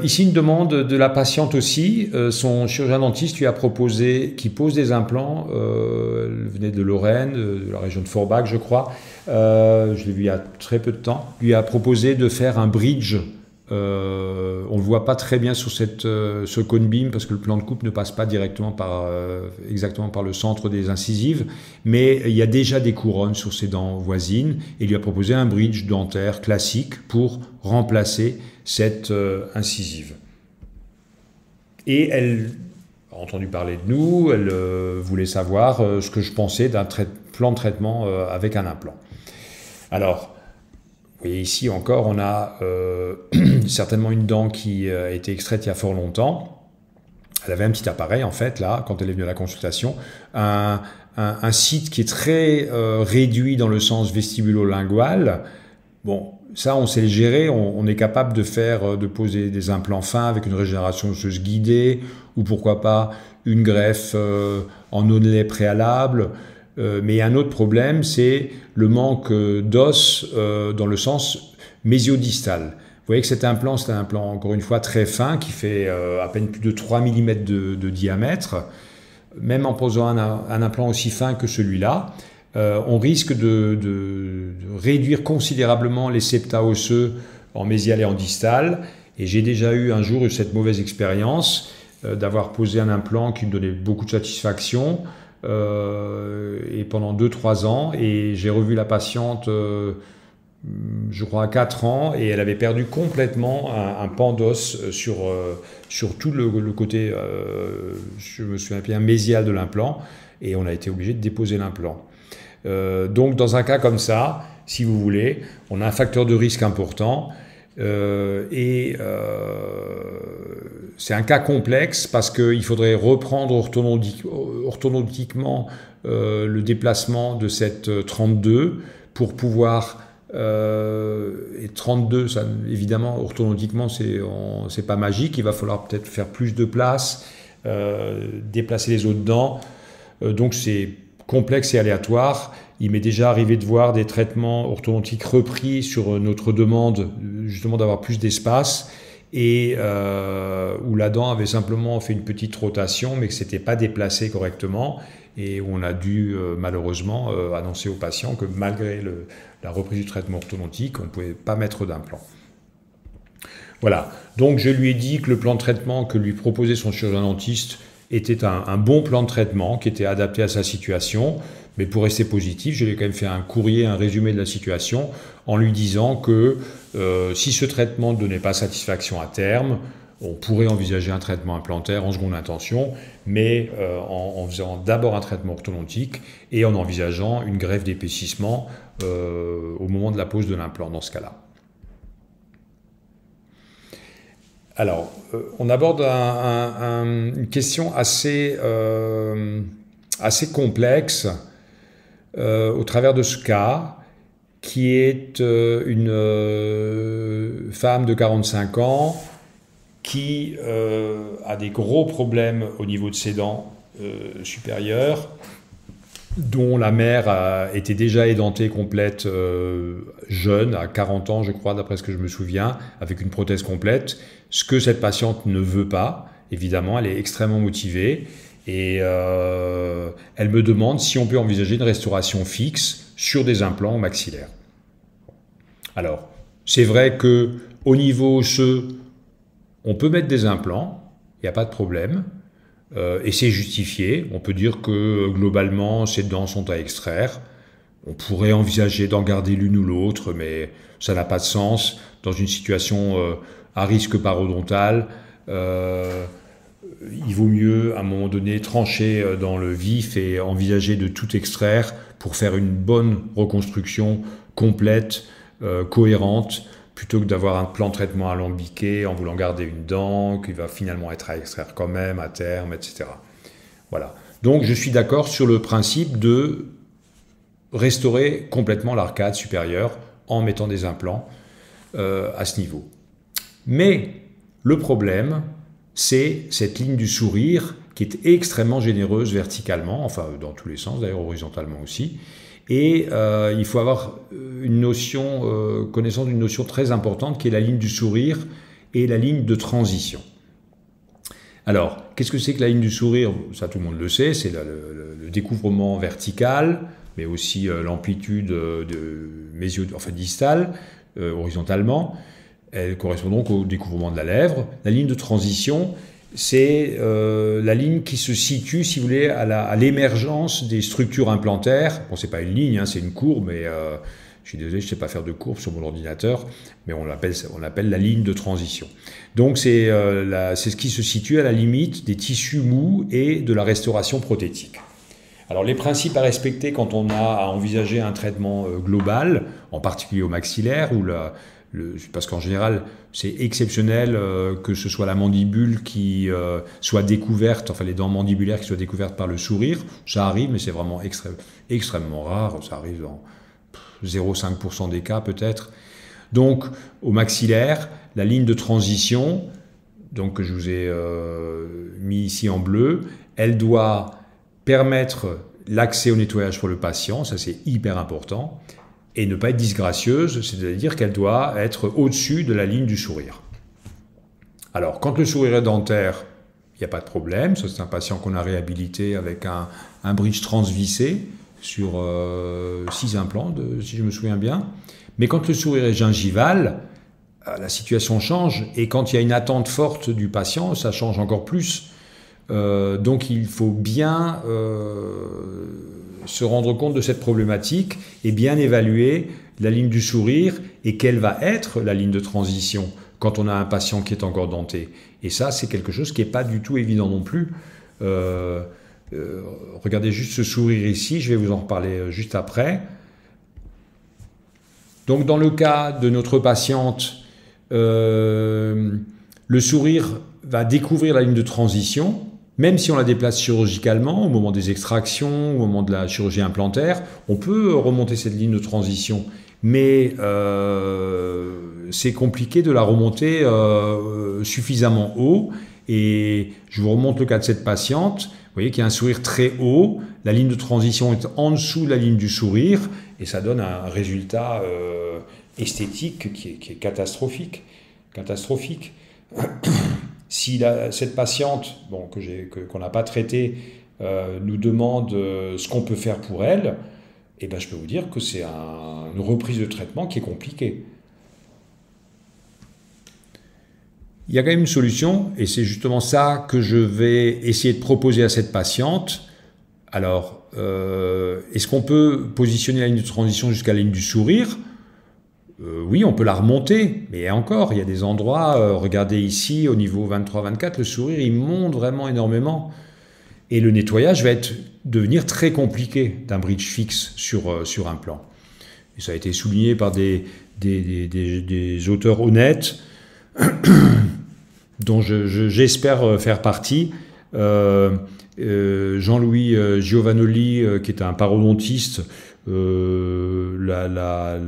Ici, une demande de la patiente aussi. Son chirurgien dentiste lui a proposé, qui pose des implants, elle venait de Lorraine, de la région de Forbach, je crois. Je l'ai vu il y a très peu de temps. Lui a proposé de faire un bridge. On ne le voit pas très bien sur ce cone beam parce que le plan de coupe ne passe pas directement exactement par le centre des incisives, mais il y a déjà des couronnes sur ses dents voisines et il lui a proposé un bridge dentaire classique pour remplacer cette incisive. Et elle a entendu parler de nous, elle voulait savoir ce que je pensais d'un plan de traitement avec un implant. Alors, vous voyez ici encore, on a certainement une dent qui a été extraite il y a fort longtemps. Elle avait un petit appareil, en fait, là, quand elle est venue à la consultation, un site qui est très réduit dans le sens vestibulo-lingual. Bon, ça, on sait le gérer, on est capable de poser des implants fins avec une régénération osseuse guidée, ou pourquoi pas une greffe en onlay préalable. Mais il y a un autre problème, c'est le manque d'os dans le sens mésiodistal. Vous voyez que cet implant, c'est un implant, encore une fois, très fin, qui fait à peine plus de 3 mm de diamètre. Même en posant un implant aussi fin que celui-là, on risque de réduire considérablement les septa osseux en mésial et en distal. Et j'ai déjà eu un jour cette mauvaise expérience d'avoir posé un implant qui me donnait beaucoup de satisfaction et pendant 2-3 ans. Et j'ai revu la patiente, je crois, à 4 ans, et elle avait perdu complètement un pan d'os sur tout le côté, je me souviens bien, mésial de l'implant. Et on a été obligé de déposer l'implant. Donc dans un cas comme ça, si vous voulez, on a un facteur de risque important et c'est un cas complexe parce qu'il faudrait reprendre orthodontiquement le déplacement de cette 32 pour pouvoir... et 32, ça, évidemment, orthodontiquement, c'est pas magique. Il va falloir peut-être faire plus de place, déplacer les autres dents. Donc c'est complexe et aléatoire. Il m'est déjà arrivé de voir des traitements orthodontiques repris sur notre demande, justement d'avoir plus d'espace, et où la dent avait simplement fait une petite rotation, mais que c'était pas déplacé correctement, et où on a dû malheureusement annoncer au patient que malgré la reprise du traitement orthodontique, on ne pouvait pas mettre d'implant. Voilà, donc je lui ai dit que le plan de traitement que lui proposait son chirurgien dentiste était un bon plan de traitement qui était adapté à sa situation, mais pour rester positif, je lui ai quand même fait un courrier, un résumé de la situation, en lui disant que si ce traitement ne donnait pas satisfaction à terme, on pourrait envisager un traitement implantaire en seconde intention, mais en faisant d'abord un traitement orthodontique et en envisageant une greffe d'épaississement au moment de la pose de l'implant dans ce cas-là. Alors, on aborde une question assez complexe au travers de ce cas, qui est une femme de 45 ans qui a des gros problèmes au niveau de ses dents supérieures, dont la mère était déjà édentée complète jeune, à 40 ans je crois, d'après ce que je me souviens, avec une prothèse complète, ce que cette patiente ne veut pas. Évidemment, elle est extrêmement motivée et elle me demande si on peut envisager une restauration fixe sur des implants maxillaires. Alors, c'est vrai que au niveau osseux, on peut mettre des implants, il n'y a pas de problème, et c'est justifié. On peut dire que globalement, ces dents sont à extraire. On pourrait envisager d'en garder l'une ou l'autre, mais ça n'a pas de sens. Dans une situation à risque parodontal, il vaut mieux, à un moment donné, trancher dans le vif et envisager de tout extraire pour faire une bonne reconstruction complète, cohérente, plutôt que d'avoir un plan de traitement alambiqué en voulant garder une dent, qui va finalement être à extraire quand même, à terme, etc. Voilà. Donc je suis d'accord sur le principe de restaurer complètement l'arcade supérieure en mettant des implants à ce niveau. Mais le problème, c'est cette ligne du sourire qui est extrêmement généreuse verticalement, enfin dans tous les sens, d'ailleurs horizontalement aussi. Et il faut avoir une notion, connaissance d'une notion très importante qui est la ligne du sourire et la ligne de transition. Alors, qu'est-ce que c'est que la ligne du sourire? Ça, tout le monde le sait, c'est le découvrement vertical, mais aussi l'amplitude distale, horizontalement. Elle correspond donc au découvrement de la lèvre. La ligne de transition, c'est la ligne qui se situe, si vous voulez, à l'émergence des structures implantaires. Bon, c'est pas une ligne, hein, c'est une courbe, mais je suis désolé, je ne sais pas faire de courbe sur mon ordinateur, mais on l'appelle la ligne de transition. Donc c'est ce qui se situe à la limite des tissus mous et de la restauration prothétique. Alors les principes à respecter quand on a à envisager un traitement global, en particulier au maxillaire, parce qu'en général, c'est exceptionnel que ce soit la mandibule qui soit découverte, enfin les dents mandibulaires qui soient découvertes par le sourire. Ça arrive, mais c'est vraiment extrêmement rare. Ça arrive dans 0,5% des cas peut-être. Donc, au maxillaire, la ligne de transition, donc, que je vous ai mis ici en bleu, elle doit permettre l'accès au nettoyage pour le patient, ça c'est hyper important, et ne pas être disgracieuse, c'est-à-dire qu'elle doit être au-dessus de la ligne du sourire. Alors, quand le sourire est dentaire, il n'y a pas de problème. Ça, c'est un patient qu'on a réhabilité avec un bridge transvissé sur 6 implants, si je me souviens bien. Mais quand le sourire est gingival, la situation change. Et quand il y a une attente forte du patient, ça change encore plus. Donc, il faut bien se rendre compte de cette problématique et bien évaluer la ligne du sourire et quelle va être la ligne de transition quand on a un patient qui est encore denté. Et ça, c'est quelque chose qui n'est pas du tout évident non plus. Regardez juste ce sourire ici, je vais vous en reparler juste après. Donc dans le cas de notre patiente, le sourire va découvrir la ligne de transition. Même si on la déplace chirurgicalement, au moment des extractions, au moment de la chirurgie implantaire, on peut remonter cette ligne de transition. Mais c'est compliqué de la remonter suffisamment haut. Et je vous remonte le cas de cette patiente. Vous voyez qu'il y a un sourire très haut. La ligne de transition est en dessous de la ligne du sourire. Et ça donne un résultat esthétique qui est catastrophique. Si cette patiente, bon, qu'on n'a pas traitée, nous demande ce qu'on peut faire pour elle, eh ben, je peux vous dire que c'est une reprise de traitement qui est compliquée. Il y a quand même une solution, et c'est justement ça que je vais essayer de proposer à cette patiente. Alors, est-ce qu'on peut positionner la ligne de transition jusqu'à la ligne du sourire ? Oui, on peut la remonter, mais encore, il y a des endroits, regardez ici, au niveau 23-24, le sourire, il monte vraiment énormément. Et le nettoyage va devenir très compliqué d'un bridge fixe sur un plan. Et ça a été souligné par des auteurs honnêtes, dont j'espère faire partie. Jean-Louis Giovanoli, qui est un parodontiste, l'a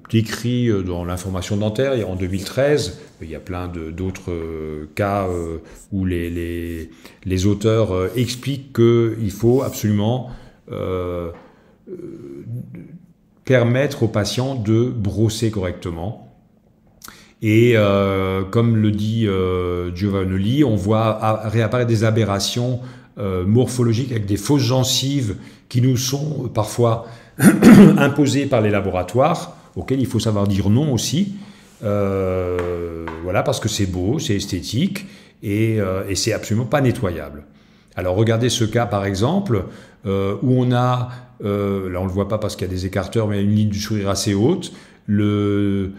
décrit dans l'information dentaire en 2013. Il y a plein d'autres cas où les auteurs expliquent qu'il faut absolument permettre aux patients de brosser correctement. Et comme le dit Giovanoli, on voit réapparaître des aberrations morphologiques avec des fausses gencives qui nous sont parfois imposées par les laboratoires, auxquelles il faut savoir dire non aussi. Voilà, parce que c'est beau, c'est esthétique, et c'est absolument pas nettoyable. Alors regardez ce cas par exemple, où on a, là on le voit pas parce qu'il y a des écarteurs, mais une ligne du sourire assez haute. Le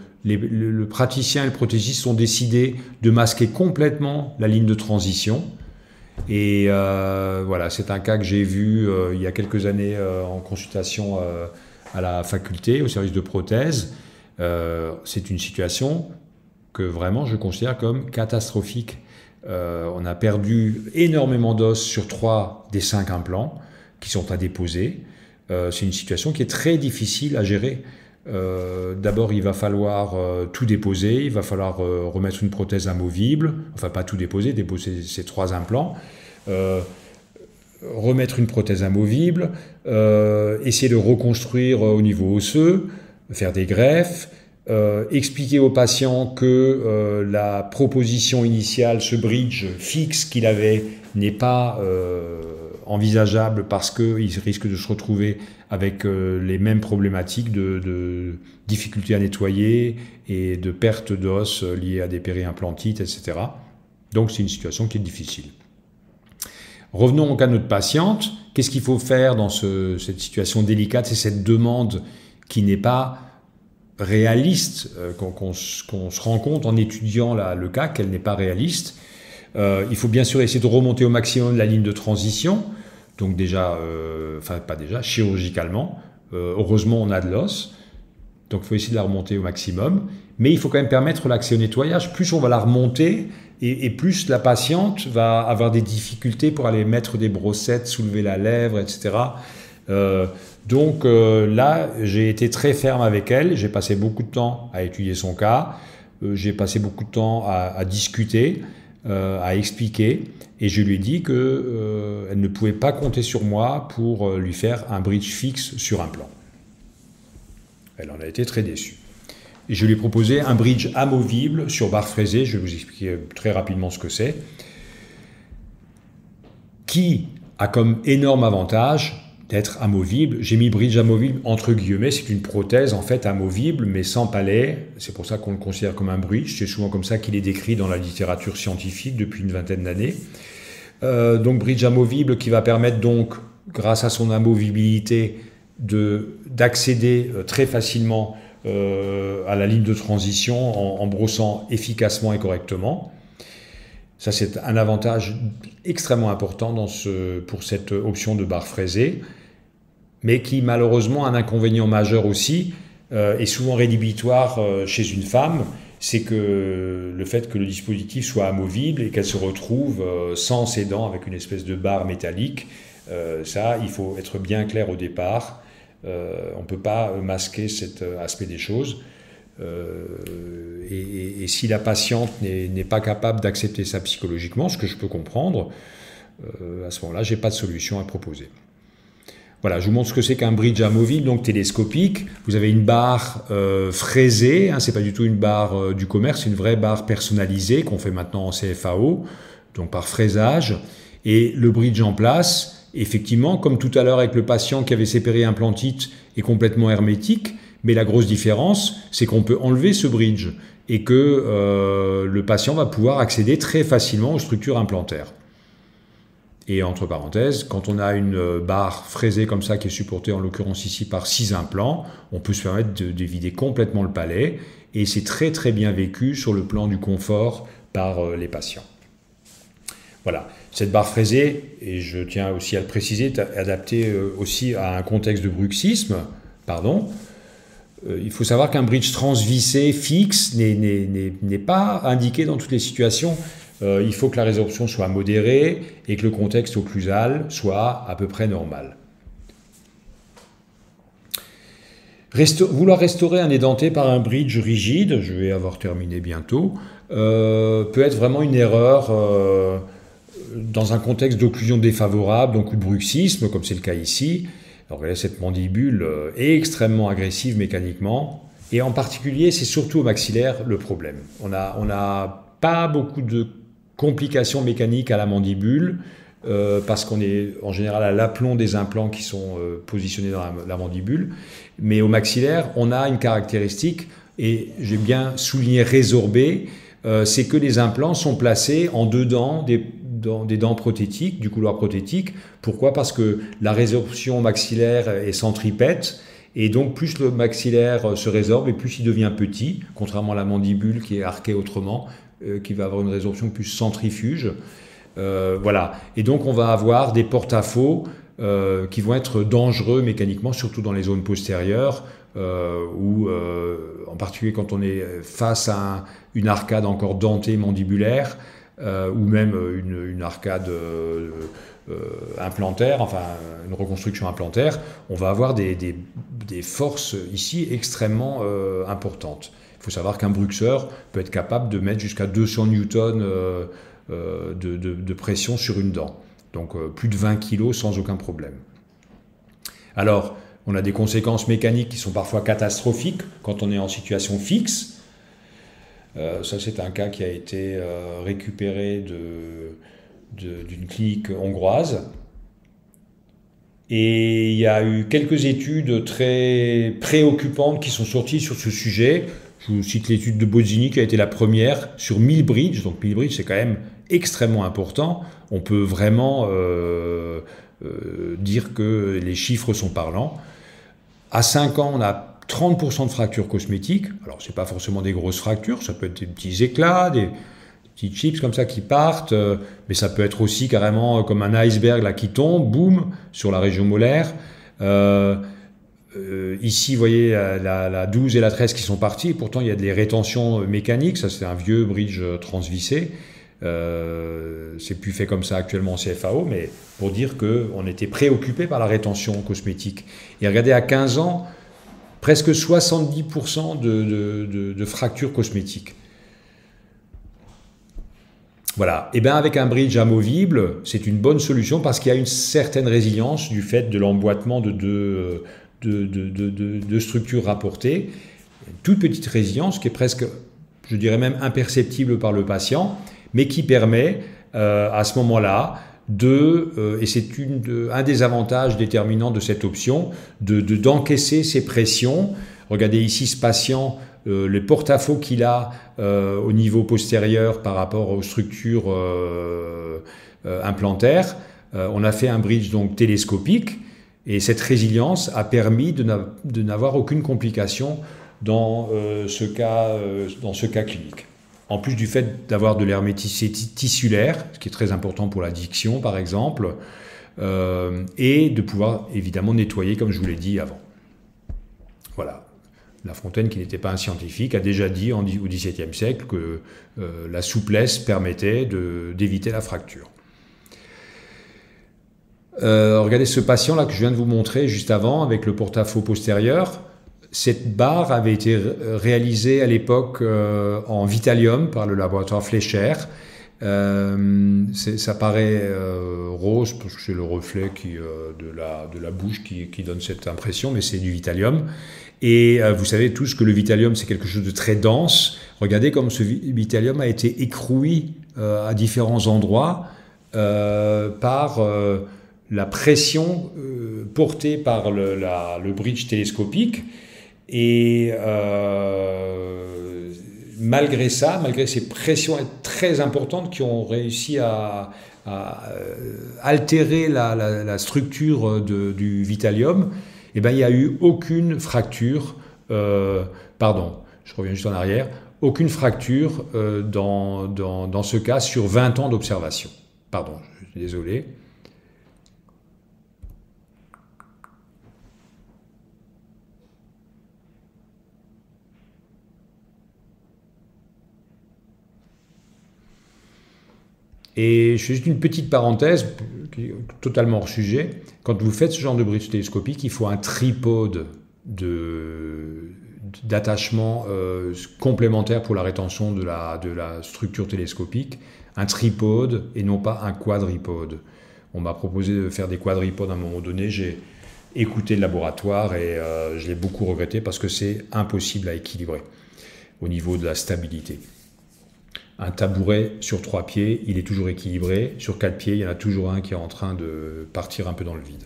praticien et le prothésiste ont décidé de masquer complètement la ligne de transition. Et voilà, c'est un cas que j'ai vu il y a quelques années en consultation à la faculté, au service de prothèse. C'est une situation que vraiment je considère comme catastrophique. On a perdu énormément d'os sur 3 des 5 implants qui sont à déposer. C'est une situation qui est très difficile à gérer. D'abord, il va falloir tout déposer, il va falloir remettre une prothèse amovible, enfin pas tout déposer, déposer ces 3 implants, remettre une prothèse amovible, essayer de reconstruire au niveau osseux, faire des greffes, expliquer au patient que la proposition initiale, ce bridge fixe qu'il avait, n'est pas envisageable parce qu'il risque de se retrouver avec les mêmes problématiques de difficultés à nettoyer et de perte d'os liées à des périimplantites, etc. Donc c'est une situation qui est difficile. Revenons au cas de notre patiente. Qu'est-ce qu'il faut faire dans cette situation délicate? C'est cette demande qui n'est pas réaliste, qu'on se rend compte en étudiant le cas qu'elle n'est pas réaliste. Il faut bien sûr essayer de remonter au maximum la ligne de transition, donc déjà, enfin pas déjà, chirurgicalement. Heureusement, on a de l'os, donc il faut essayer de la remonter au maximum, mais il faut quand même permettre l'accès au nettoyage. Plus on va la remonter, et plus la patiente va avoir des difficultés pour aller mettre des brossettes, soulever la lèvre, etc. Donc là, j'ai été très ferme avec elle, j'ai passé beaucoup de temps à étudier son cas, j'ai passé beaucoup de temps à discuter, à expliquer, et je lui ai dit qu'elle ne pouvait pas compter sur moi pour lui faire un bridge fixe sur un plan. Elle en a été très déçue. Et je lui ai proposé un bridge amovible sur barre fraisée, je vais vous expliquer très rapidement ce que c'est, qui a comme énorme avantage d'être amovible. J'ai mis bridge amovible entre guillemets, c'est une prothèse en fait amovible mais sans palais, c'est pour ça qu'on le considère comme un bridge, c'est souvent comme ça qu'il est décrit dans la littérature scientifique depuis une vingtaine d'années. Donc bridge amovible qui va permettre donc, grâce à son amovibilité, d'accéder très facilement à la ligne de transition en brossant efficacement et correctement. Ça, c'est un avantage extrêmement important pour cette option de barre fraisée, mais qui malheureusement a un inconvénient majeur aussi, et souvent rédhibitoire chez une femme, c'est que le fait que le dispositif soit amovible et qu'elle se retrouve sans ses dents avec une espèce de barre métallique, ça, il faut être bien clair au départ. On ne peut pas masquer cet aspect des choses. Et si la patiente n'est pas capable d'accepter ça psychologiquement, ce que je peux comprendre, à ce moment-là, je n'ai pas de solution à proposer. Voilà, je vous montre ce que c'est qu'un bridge amovible, donc télescopique. Vous avez une barre fraisée, hein, ce n'est pas du tout une barre du commerce, c'est une vraie barre personnalisée qu'on fait maintenant en CFAO, donc par fraisage. Et le bridge en place, effectivement, comme tout à l'heure avec le patient qui avait ses périimplantites, est complètement hermétique, mais la grosse différence, c'est qu'on peut enlever ce bridge et que le patient va pouvoir accéder très facilement aux structures implantaires. Et entre parenthèses, quand on a une barre fraisée comme ça qui est supportée en l'occurrence ici par 6 implants, on peut se permettre de vider complètement le palais et c'est très très bien vécu sur le plan du confort par les patients. Voilà, cette barre fraisée, et je tiens aussi à le préciser, est adaptée aussi à un contexte de bruxisme, pardon. Il faut savoir qu'un bridge transvissé fixe n'est pas indiqué dans toutes les situations. Il faut que la résorption soit modérée et que le contexte occlusal soit à peu près normal. Vouloir restaurer un édenté par un bridge rigide, je vais avoir terminé bientôt, peut être vraiment une erreur dans un contexte d'occlusion défavorable, donc ou de bruxisme, comme c'est le cas ici. Alors là, cette mandibule est extrêmement agressive mécaniquement, et en particulier, c'est surtout au maxillaire le problème. On n'a pas beaucoup de complications mécaniques à la mandibule, parce qu'on est en général à l'aplomb des implants qui sont positionnés dans la mandibule. Mais au maxillaire, on a une caractéristique, et j'ai bien souligné résorbé, c'est que les implants sont placés en dedans des dents prothétiques, du couloir prothétique. Pourquoi? Parce que la résorption maxillaire est centripète, et donc plus le maxillaire se résorbe et plus il devient petit, contrairement à la mandibule qui est arquée autrement, qui va avoir une résorption plus centrifuge. Voilà. Et donc on va avoir des porte-à-faux qui vont être dangereux mécaniquement, surtout dans les zones postérieures, ou en particulier quand on est face à une arcade encore dentée mandibulaire, ou même une arcade implantaire, enfin une reconstruction implantaire, on va avoir des forces ici extrêmement importantes. Il faut savoir qu'un bruxeur peut être capable de mettre jusqu'à 200 newtons de pression sur une dent. Donc plus de 20 kg sans aucun problème. Alors, on a des conséquences mécaniques qui sont parfois catastrophiques quand on est en situation fixe. Ça, c'est un cas qui a été récupéré d'une clinique hongroise. Et il y a eu quelques études très préoccupantes qui sont sorties sur ce sujet. Je vous cite l'étude de Bozzini qui a été la première sur 1000 bridges. Donc 1000 bridges, c'est quand même extrêmement important. On peut vraiment dire que les chiffres sont parlants. À 5 ans, on a 30% de fractures cosmétiques. Alors, ce n'est pas forcément des grosses fractures, ça peut être des petits éclats, des petits chips comme ça qui partent, mais ça peut être aussi carrément comme un iceberg là, qui tombe, boum, sur la région molaire. Ici, vous voyez la 12 et la 13 qui sont parties, et pourtant il y a des rétentions mécaniques. Ça, c'est un vieux bridge transvissé. C'est plus fait comme ça actuellement en CFAO, mais pour dire qu'on était préoccupé par la rétention cosmétique. Et regardez, à 15 ans, presque 70% de fractures cosmétiques. Voilà. Et bien avec un bridge amovible, c'est une bonne solution parce qu'il y a une certaine résilience du fait de l'emboîtement de structures rapportées. Une toute petite résilience qui est presque, je dirais même imperceptible par le patient, mais qui permet à ce moment-là et c'est un des avantages déterminants de cette option, d'encaisser ces pressions. Regardez ici ce patient, le porte-à-faux qu'il a au niveau postérieur par rapport aux structures implantaires. On a fait un bridge donc télescopique, et cette résilience a permis de n'avoir aucune complication dans ce cas clinique. En plus du fait d'avoir de l'herméticité tissulaire, ce qui est très important pour la diction par exemple, et de pouvoir évidemment nettoyer comme je vous l'ai dit avant. Voilà. La Fontaine, qui n'était pas un scientifique, a déjà dit au XVIIe siècle que la souplesse permettait d'éviter la fracture. Regardez ce patient-là que je viens de vous montrer juste avant avec le porte-à-faux postérieur. Cette barre avait été réalisée à l'époque en Vitalium par le laboratoire Fleischer. Ça paraît rose parce que c'est le reflet de la bouche qui donne cette impression, mais c'est du Vitalium. Et vous savez tous que le Vitalium, c'est quelque chose de très dense. Regardez comme ce Vitalium a été écroué à différents endroits par la pression portée par le bridge télescopique. Et malgré ça, malgré ces pressions très importantes qui ont réussi à altérer la structure du Vitalium, eh ben, il n'y a eu aucune fracture, pardon, je reviens juste en arrière, aucune fracture dans ce cas sur 20 ans d'observation. Pardon, je suis désolé. Et juste une petite parenthèse, qui est totalement hors sujet, quand vous faites ce genre de bridge télescopique, il faut un tripode d'attachement complémentaire pour la rétention de la structure télescopique, un tripode et non pas un quadripode. On m'a proposé de faire des quadripodes à un moment donné, j'ai écouté le laboratoire et je l'ai beaucoup regretté parce que c'est impossible à équilibrer au niveau de la stabilité. un tabouret sur 3 pieds, il est toujours équilibré. Sur 4 pieds, il y en a toujours un qui est en train de partir un peu dans le vide.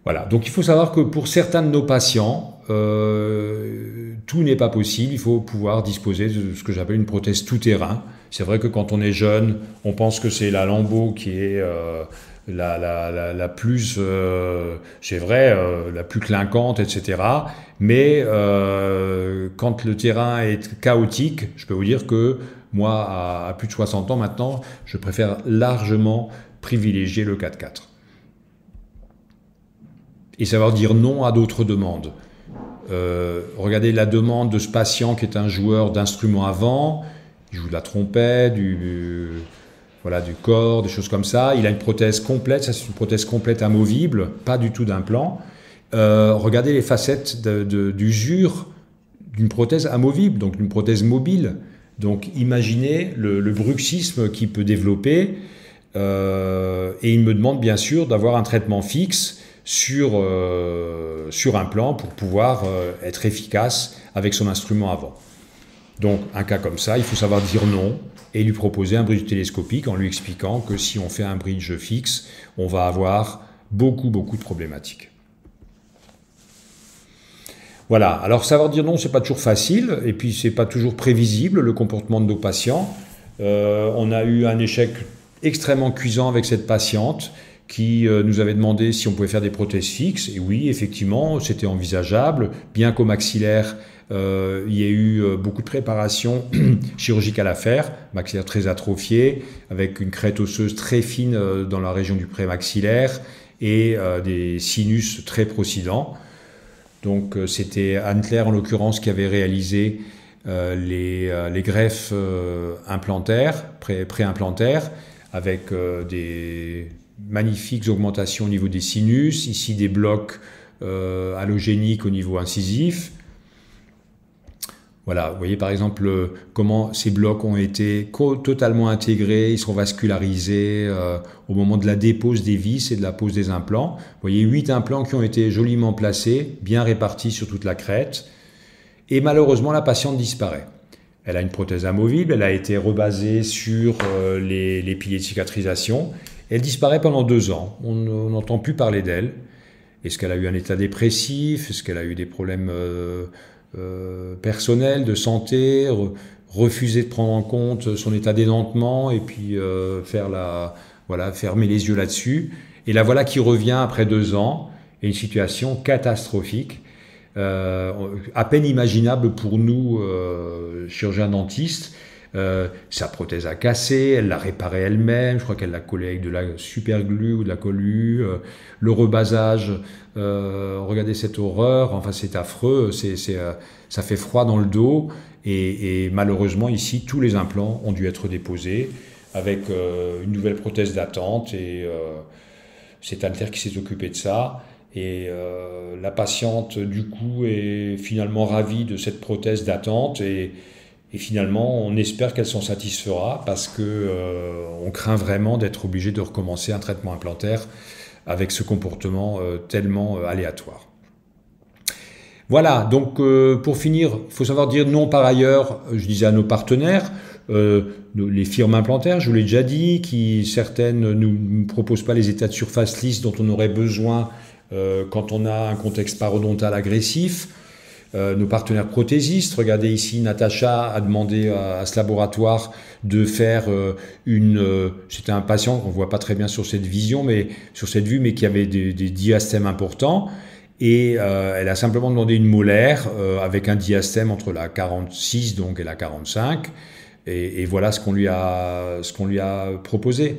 Voilà, donc il faut savoir que pour certains de nos patients, tout n'est pas possible. Il faut pouvoir disposer de ce que j'appelle une prothèse tout-terrain. C'est vrai que quand on est jeune, on pense que c'est la Lambeau qui est la plus, c'est vrai, la plus clinquante, etc. Mais quand le terrain est chaotique, je peux vous dire que moi, à plus de 60 ans maintenant, je préfère largement privilégier le 4x4. Et savoir dire non à d'autres demandes. Regardez la demande de ce patient qui est un joueur d'instruments à vent, il joue de la trompette, voilà, du corps, des choses comme ça. Il a une prothèse complète, ça c'est une prothèse complète amovible, pas du tout d'implant. Regardez les facettes d'usure d'une prothèse amovible, donc d'une prothèse mobile. Donc imaginez le bruxisme qu'il peut développer. Et il me demande bien sûr d'avoir un traitement fixe sur implant pour pouvoir être efficace avec son instrument à vent. Donc un cas comme ça, il faut savoir dire non et lui proposer un bridge télescopique en lui expliquant que si on fait un bridge fixe, on va avoir beaucoup de problématiques. Voilà, alors savoir dire non, c'est pas toujours facile et puis c'est pas toujours prévisible le comportement de nos patients. On a eu un échec extrêmement cuisant avec cette patiente qui nous avait demandé si on pouvait faire des prothèses fixes. Et oui, effectivement, c'était envisageable, bien qu'au maxillaire, il y ait eu beaucoup de préparation chirurgicale à faire, maxillaire très atrophié, avec une crête osseuse très fine dans la région du prémaxillaire et des sinus très procidents. Donc c'était Anne-Claire en l'occurrence qui avait réalisé les greffes implantaires, pré-implantaires, avec des magnifiques augmentations au niveau des sinus, ici des blocs allogéniques au niveau incisif. Voilà, vous voyez par exemple comment ces blocs ont été totalement intégrés, ils sont vascularisés au moment de la dépose des vis et de la pose des implants. Vous voyez 8 implants qui ont été joliment placés, bien répartis sur toute la crête. Et malheureusement, la patiente disparaît. Elle a une prothèse amovible, elle a été rebasée sur les piliers de cicatrisation. Elle disparaît pendant 2 ans. On n'entend plus parler d'elle. Est-ce qu'elle a eu un état dépressif? Est-ce qu'elle a eu des problèmes personnels, de santé, refuser de prendre en compte son état d'édentement et puis fermer les yeux là-dessus. Et la voilà qui revient après 2 ans et une situation catastrophique, à peine imaginable pour nous, chirurgiens dentistes. Sa prothèse a cassé, elle l'a réparée elle-même, je crois qu'elle l'a collée avec de la superglue ou de la collue, le rebasage, regardez cette horreur, enfin c'est affreux, ça fait froid dans le dos et malheureusement ici tous les implants ont dû être déposés avec une nouvelle prothèse d'attente et c'est Anne-Claire qui s'est occupée de ça. Et la patiente du coup est finalement ravie de cette prothèse d'attente et finalement, on espère qu'elle s'en satisfera parce qu'on craint vraiment d'être obligé de recommencer un traitement implantaire avec ce comportement tellement aléatoire. Voilà, donc pour finir, il faut savoir dire non par ailleurs, je disais à nos partenaires, les firmes implantaires, je vous l'ai déjà dit, qui certaines ne nous proposent pas les états de surface lisses dont on aurait besoin quand on a un contexte parodontal agressif. Nos partenaires prothésistes, regardez ici, Natacha a demandé à ce laboratoire de faire c'était un patient qu'on ne voit pas très bien sur cette vision, mais sur cette vue, mais qui avait des diastèmes importants. Et elle a simplement demandé une molaire avec un diastème entre la 46 donc, et la 45. Et voilà ce qu'on lui a proposé.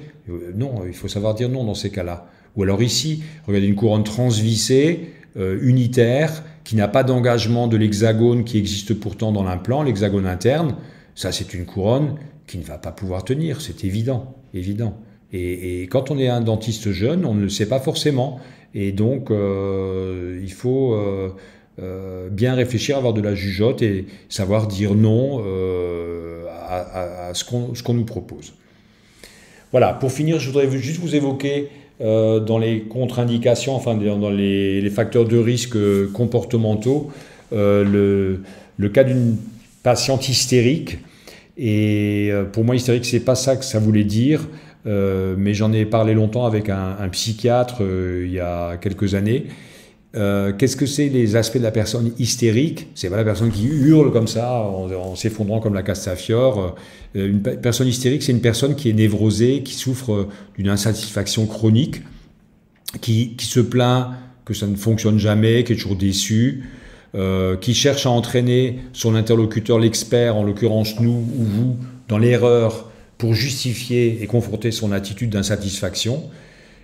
Non, il faut savoir dire non dans ces cas-là. Ou alors ici, regardez une couronne transvissée, unitaire, qui n'a pas d'engagement de l'hexagone qui existe pourtant dans l'implant, l'hexagone interne. Ça, c'est une couronne qui ne va pas pouvoir tenir, c'est évident, évident. Et quand on est un dentiste jeune, on ne le sait pas forcément. Et donc, il faut bien réfléchir, avoir de la jugeote et savoir dire non à ce qu'on nous propose. Voilà, pour finir, je voudrais juste vous évoquer dans les contre-indications, enfin dans les facteurs de risque comportementaux, le cas d'une patiente hystérique Et pour moi, hystérique, c'est pas ça que ça voulait dire, mais j'en ai parlé longtemps avec un psychiatre il y a quelques années. Qu'est-ce que c'est les aspects de la personne hystérique? C'est pas la personne qui hurle comme ça en s'effondrant comme la Castafiore. Une personne hystérique, c'est une personne qui est névrosée, qui souffre d'une insatisfaction chronique, qui se plaint que ça ne fonctionne jamais, qui est toujours déçu, qui cherche à entraîner son interlocuteur, l'expert, en l'occurrence nous ou vous, dans l'erreur pour justifier et confronter son attitude d'insatisfaction,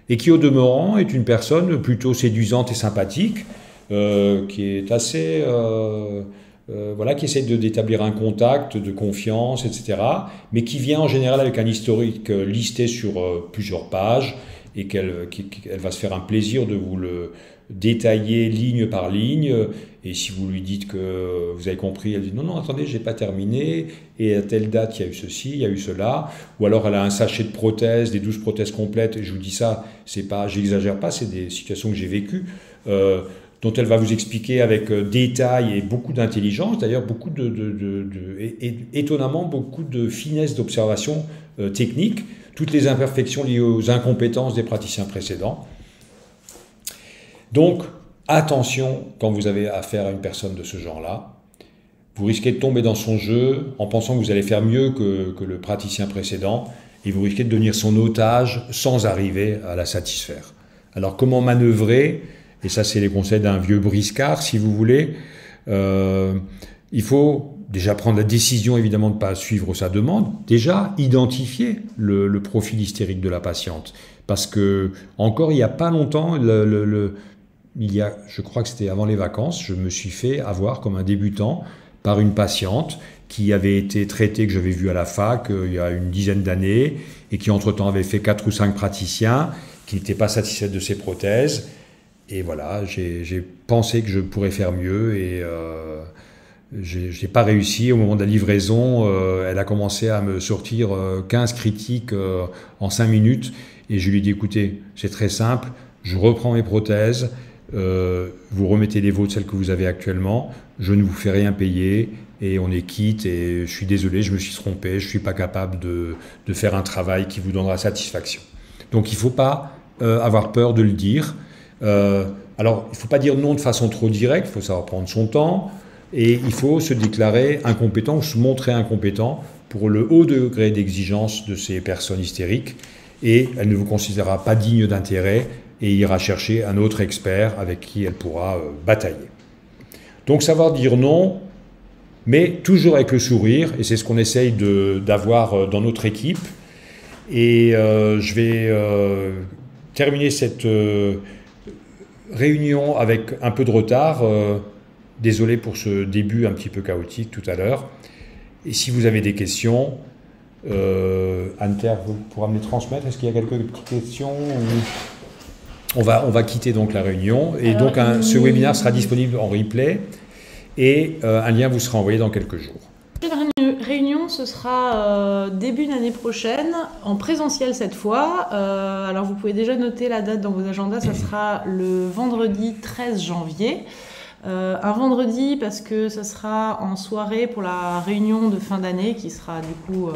et qui au demeurant est une personne plutôt séduisante et sympathique, qui est assez... voilà, qui essaie d'établir un contact, de confiance, etc., mais qui vient en général avec un historique listé sur plusieurs pages, et qu'elle va se faire un plaisir de vous le détailler ligne par ligne, et si vous lui dites que vous avez compris, elle dit non, attendez, j'ai pas terminé, et à telle date, il y a eu ceci, il y a eu cela, ou alors elle a un sachet de prothèses, des 12 prothèses complètes, et je vous dis ça, c'est pas, j'exagère pas, c'est des situations que j'ai vécues, dont elle va vous expliquer avec détail et beaucoup d'intelligence, d'ailleurs beaucoup étonnamment beaucoup de finesse d'observation technique, toutes les imperfections liées aux incompétences des praticiens précédents. Donc, attention quand vous avez affaire à une personne de ce genre-là. Vous risquez de tomber dans son jeu en pensant que vous allez faire mieux que le praticien précédent, et vous risquez de devenir son otage sans arriver à la satisfaire. Alors, comment manœuvrer? Et ça, c'est les conseils d'un vieux briscard, si vous voulez. Il faut déjà prendre la décision, évidemment, de ne pas suivre sa demande. Déjà, identifier le profil hystérique de la patiente. Parce que, encore il n'y a pas longtemps, je crois que c'était avant les vacances, je me suis fait avoir comme un débutant par une patiente qui avait été traitée, que j'avais vue à la fac il y a une dizaine d'années, et qui entre-temps avait fait 4 ou 5 praticiens, qui n'étaient pas satisfaits de ses prothèses. Et voilà, j'ai pensé que je pourrais faire mieux, et je n'ai pas réussi. Au moment de la livraison, elle a commencé à me sortir 15 critiques en 5 minutes, et je lui ai dit, écoutez, c'est très simple, je reprends mes prothèses, vous remettez les vôtres, celles que vous avez actuellement, je ne vous fais rien payer, et on est quitte, et je suis désolé, je me suis trompé, je ne suis pas capable de faire un travail qui vous donnera satisfaction. Donc il ne faut pas avoir peur de le dire. Alors, il ne faut pas dire non de façon trop directe, il faut savoir prendre son temps, et il faut se déclarer incompétent ou se montrer incompétent pour le haut degré d'exigence de ces personnes hystériques, et elle ne vous considérera pas digne d'intérêt et ira chercher un autre expert avec qui elle pourra batailler. Donc savoir dire non, mais toujours avec le sourire, et c'est ce qu'on essaye d'avoir dans notre équipe. Et je vais terminer cette réunion avec un peu de retard. Désolé pour ce début un petit peu chaotique tout à l'heure. Et si vous avez des questions, Anne-Terre pourra me les transmettre. Est-ce qu'il y a quelques petites questions on va quitter donc la réunion. Et alors, donc ce webinaire sera disponible en replay, et un lien vous sera envoyé dans quelques jours. La réunion, ce sera début d'année prochaine, en présentiel cette fois. Alors vous pouvez déjà noter la date dans vos agendas, ça sera le vendredi 13 janvier. Un vendredi parce que ça sera en soirée pour la réunion de fin d'année qui sera du coup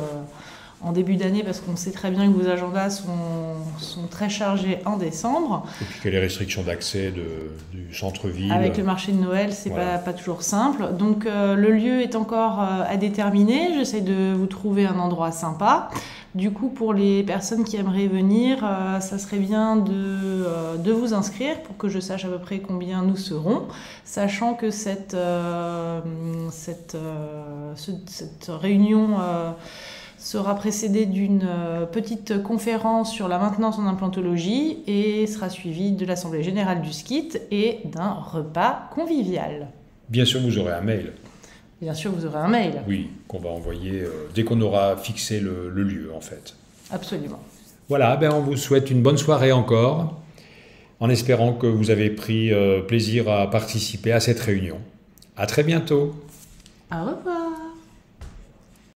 en début d'année, parce qu'on sait très bien que vos agendas sont très chargés en décembre. Et puis qu'il y a les restrictions d'accès du centre-ville. Avec le marché de Noël, c'est voilà. pas toujours simple. Donc le lieu est encore à déterminer. J'essaie de vous trouver un endroit sympa. Du coup, pour les personnes qui aimeraient venir, ça serait bien de vous inscrire pour que je sache à peu près combien nous serons, sachant que cette réunion sera précédée d'une petite conférence sur la maintenance en implantologie et sera suivie de l'Assemblée générale du SCIT et d'un repas convivial. Bien sûr, vous aurez un mail. Bien sûr, vous aurez un mail. Oui, qu'on va envoyer dès qu'on aura fixé le lieu, en fait. Absolument. Voilà, on vous souhaite une bonne soirée encore, en espérant que vous avez pris plaisir à participer à cette réunion. À très bientôt. Au revoir.